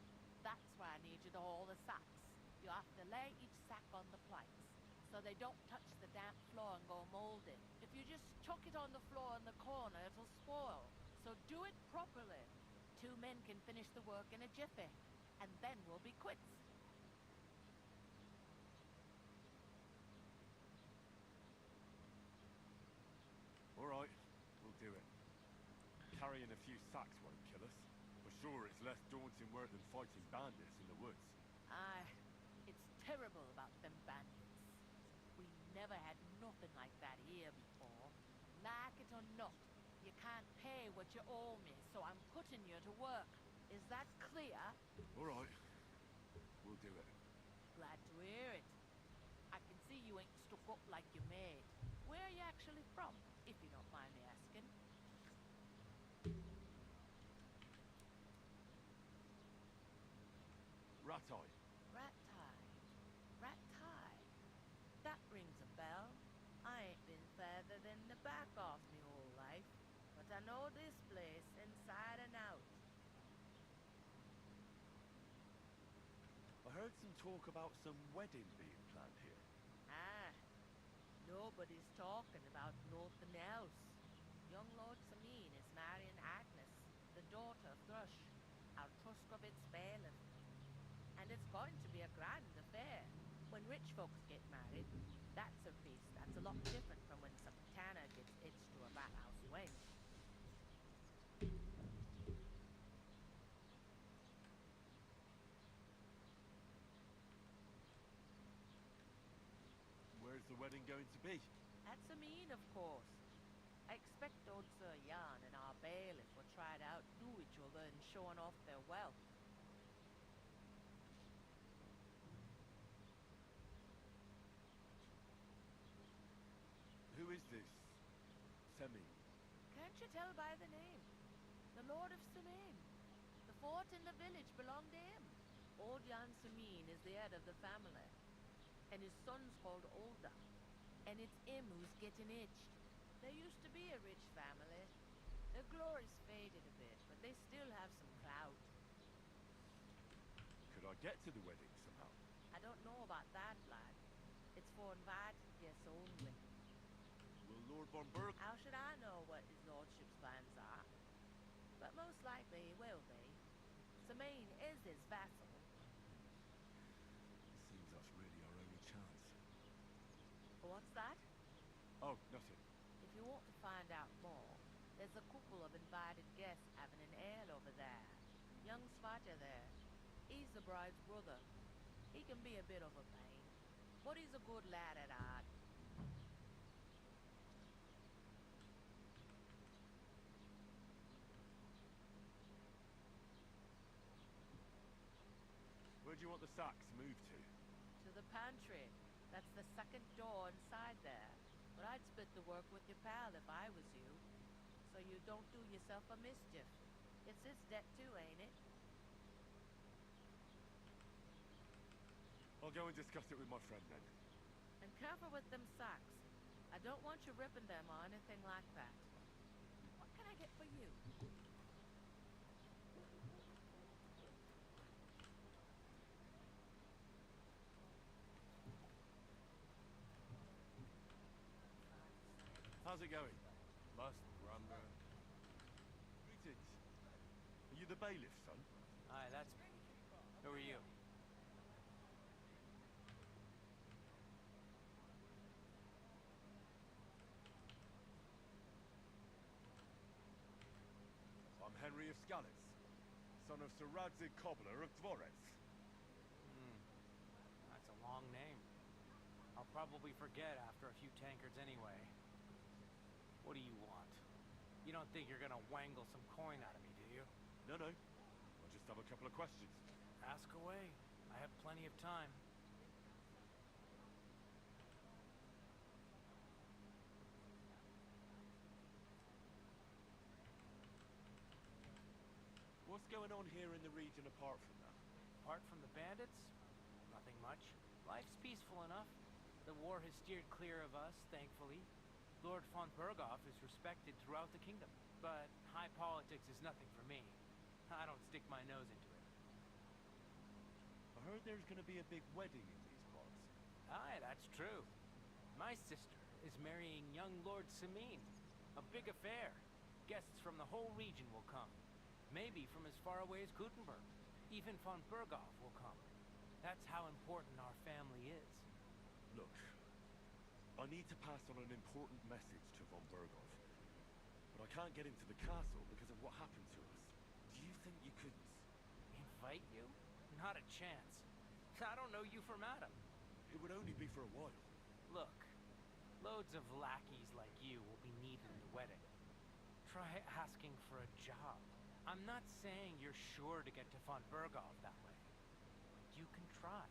That's where I need you to haul the sacks. You have to lay each sack on the planks, so they don't touch the damp floor and go molded. If you just chuck it on the floor in the corner, it'll spoil. So do it properly. 2 men can finish the work in a jiffy, and then we'll be quits. All right, we'll do it. Carrying a few sacks won't kill us. For sure, it's less daunting work than fighting bandits in the woods. Aye, it's terrible about them bandits. We never had nothing like that here before. Like it or not, you can't pay what you owe me, so I'm putting you to work. Is that clear? All right, we'll do it. Glad to hear it. I can see you ain't stuck up like you made. Where are you actually from, if you don't mind me asking? Ratai. Ratai. That rings a bell. I ain't been further than the back off me whole life, but I know this place inside and out. I heard some talk about some wedding being planned here. Ah, nobody's talking about nothing else. Young Lord Samin is marrying Agnes, the daughter of Thrush, our Truscovitz bailiff. And it's going to be a grand affair. When rich folks get married, that's a feast that's a lot different from when some tanner gets hitched to a bathhouse wench. Where's the wedding going to be? That's Samin, of course. I expect old Sir Jan and our bailiff will try to outdo each other in showing off their wealth. Who is this? Semi. Can't you tell by the name? The Lord of Semain. The fort and the village belong to him. Old Jan Semain is the head of the family, and his son's called Olda, and it's him who's getting itched. There used to be a rich family. Their glory's faded a bit, but they still have some clout. Could I get to the wedding somehow? I don't know about that, lad. It's for invited guests only. Will Lord von Berg... How should I know what his lordship's plans are? But most likely he will be. Semain is his vassal. It seems that's really our only chance. What's that? Oh, nothing. If you want to find out more, there's a couple of invited guests having an ale over there. Young Svarta there. He's the bride's brother. He can be a bit of a pain, but he's a good lad at heart. Where do you want the sacks moved to? To the pantry. That's the second door inside there. But I'd split the work with your pal if I was you, so you don't do yourself a mischief. It's his debt too, ain't it? I'll go and discuss it with my friend then. And careful with them socks. I don't want you ripping them or anything like that. What can I get for you? How's it going? Must rumble. Greetings. Are you the bailiff, son? Aye, that's me. Who are you? I'm Henry of Skalitz, son of Sir Radzig Cobbler of Dvorets. That's a long name. I'll probably forget after a few tankards anyway. What do you want? You don't think you're gonna wangle some coin out of me, do you? No, no. I just have a couple of questions. Ask away. I have plenty of time. What's going on here in the region apart from that? Apart from the bandits? Nothing much. Life's peaceful enough. The war has steered clear of us, thankfully. Lord von Berghoff is respected throughout the kingdom, but high politics is nothing for me. I don't stick my nose into it. I heard there's going to be a big wedding in these parts. Aye, that's true. My sister is marrying young Lord Semain. A big affair. Guests from the whole region will come. Maybe from as far away as Gutenberg. Even von Berghoff will come. That's how important our family is. Look, I need to pass on an important message to von Berghoff, but I can't get into the castle because of what happened to us. Do you think you could... Invite you? Not a chance. I don't know you from Adam. It would only be for a while. Look, loads of lackeys like you will be needed at the wedding. Try asking for a job. I'm not saying you're sure to get to von Berghoff that way, but you can try.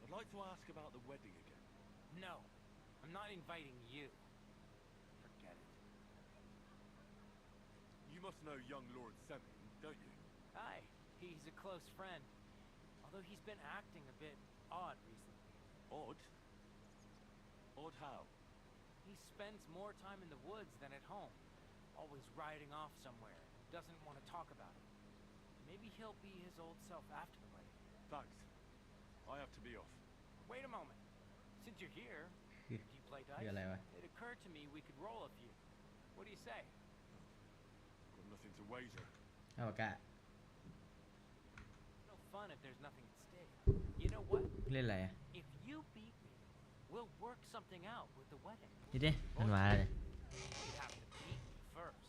I'd like to ask about the wedding again. No, I'm not inviting you. Forget it. You must know young Lord Semain, don't you? Aye, he's a close friend. Although he's been acting a bit odd recently. Odd? Odd how? He spends more time in the woods than at home. Always riding off somewhere. Doesn't want to talk about it. Maybe he'll be his old self after the wedding. Thanks. I have to be off. Wait a moment. Since you're here, do you play dice? คืออะไรวะ It occurred to me we could roll a few. What do you say? Got nothing to wager. เอาปากกา No fun if there's nothing at stake. You know what? เล่นอะไรอ่ะ If you beat me, we'll work something out with the wedding. นี่ดิมันมาแล้วเนี่ย You'd have to beat me first.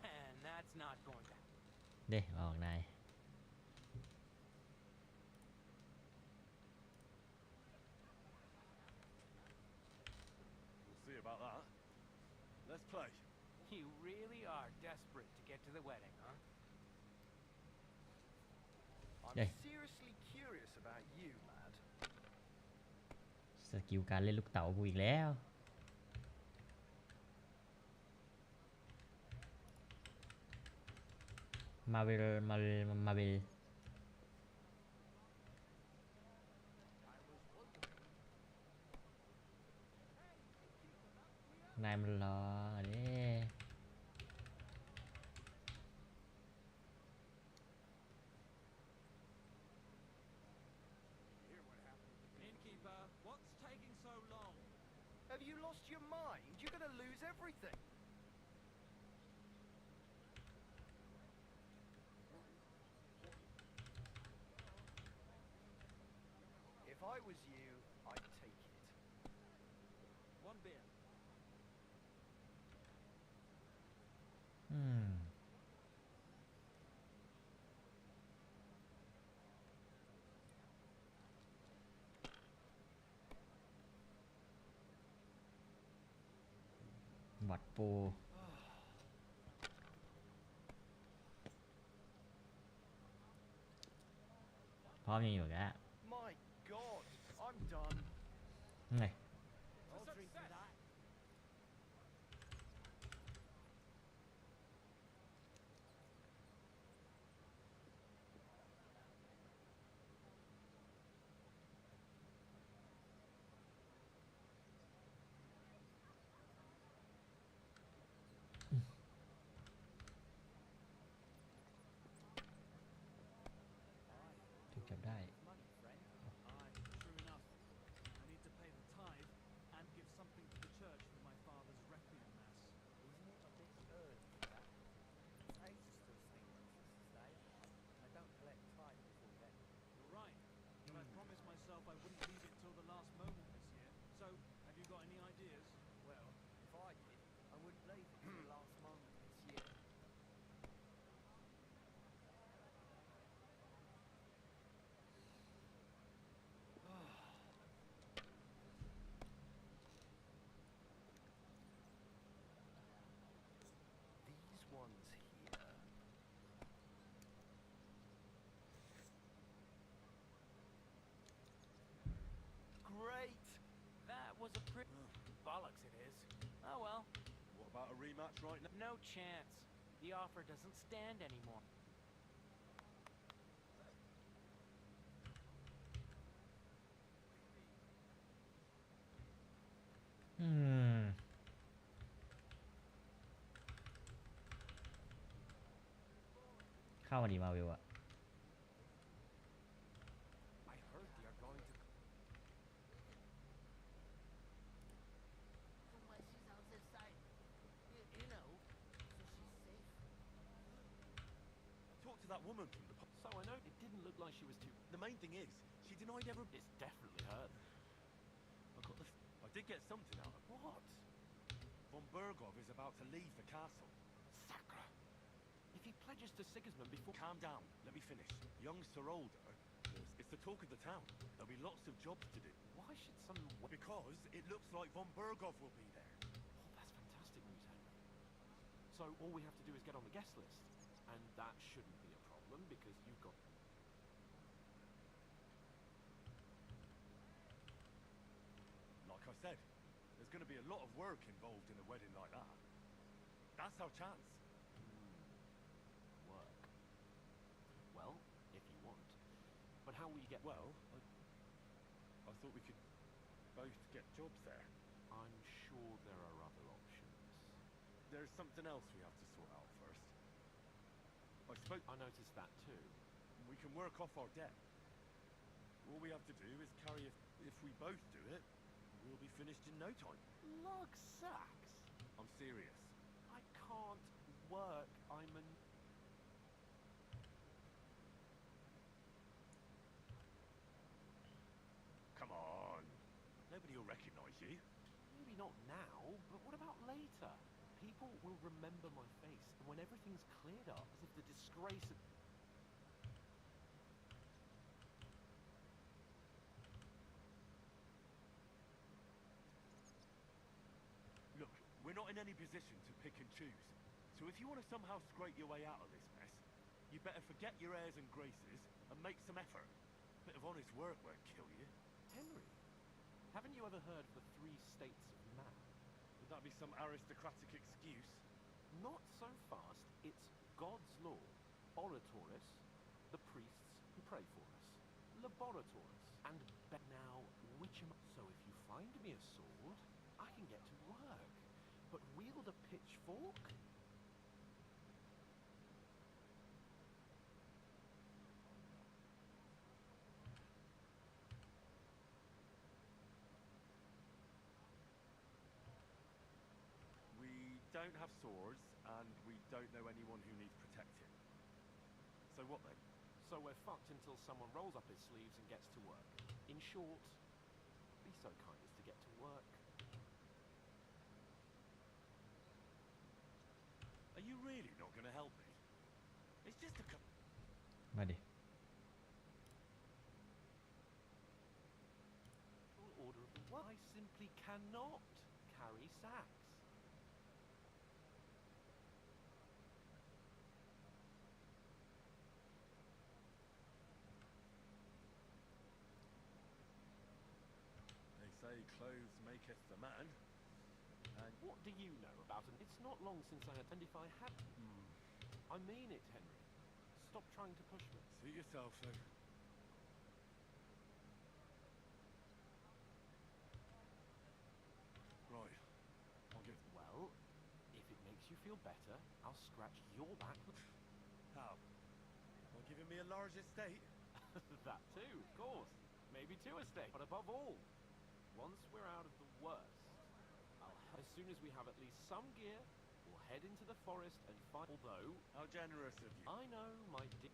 And that's เด้ออกนาย We'll see about that. Let's play. You really are desperate to get to the wedding, huh? Yeah. I'm seriously curious about you, lad. สกิลการเล่นลูกเต๋ากูอีกแล้วมาเวลนายมันรอเด้ Innkeeper, what's taking so long? Have you lost your mind? You're gonna lose everything. If I was you, I'd take it. One beer. วัดปูพร้อมยังอยู่แล้ว My God, I'm done. ไง I'll drink to that.ถูกจับได้ Money, friend. Aye, true enough. I need to pay the tithe and give something to the church for my father's requiem mass. Isn't it a bit early for that? Age is still St. Francis' Day. I don't collect tithe before then. You're right, but I promised myself I wouldn't leave it till the last moment this year. So, have you got any ideas? Well, if I did, I wouldn't leave it till the last moment this year. These ones here. Great! That was a pretty... Bollocks it is. Oh well. What about a rematch right now? No chance. The offer doesn't stand anymore. Hmm. เข้ามาดีมาวิวอะ I heard they are going to... From where she's out of sight. You know, so she's safe. I talked to that woman from the pub. So I know it didn't look like she was too... The main thing is, she denied ever... It's definitely her. I did get something out of it. What? Von Bergov is about to leave the castle. Sacre! If he pledges to Sigismund before... Calm down, let me finish. Youngster older, it's the talk of the town. There'll be lots of jobs to do. Why should some... Because it looks like Von Bergov will be there. Oh, that's fantastic news, Henry. So all we have to do is get on the guest list. And that shouldn't be a problem because you've got... Like I said, there's going to be a lot of work involved in a wedding like that. That's our chance. Work. Well, if you want. But how will you get... Well, I thought we could both get jobs there. I'm sure there are other options. There's something else we have to sort out first. I noticed that too. We can work off our debt. All we have to do is carry if we both do it, we'll be finished in no time. Lug sacks! I'm serious. I can't work. I'm an... Come on. Nobody will recognise you. Maybe not now, but what about later? People will remember my face, and when everything's cleared up, as if the disgrace of... Look, we're not in any position to pick and choose. So if you want to somehow scrape your way out of this mess, you better forget your airs and graces and make some effort. Bit of honest work won't kill you. Henry, haven't you ever heard of the 3 states of man? Would that be some aristocratic excuse? Not so fast. It's God's law, oratoris, the priests who pray for us, laboratoris, and now which am I? So if you find me a sword, I can get to work. But wield a pitchfork? We don't have swords, and we don't know anyone who needs protecting. So what then? So we're fucked until someone rolls up his sleeves and gets to work. In short, be so kind as to get to work. Are you really not going to help me? It's just a... มาดิ Order of the work. I simply cannot carry sacks. They say clothes maketh the man. And What do you know about it? It's not long since I had... And if I had... I mean it, Henry. Stop trying to push me. suit yourself then. Right. I'll give... Well, if it makes you feel better, I'll scratch your back with... How? By giving me a large estate? That too, of course. Maybe 2 estates. But above all, once we're out of the worst, as soon as we have at least some gear, we'll head into the forest and find... Although... How generous of you. I know, my dear...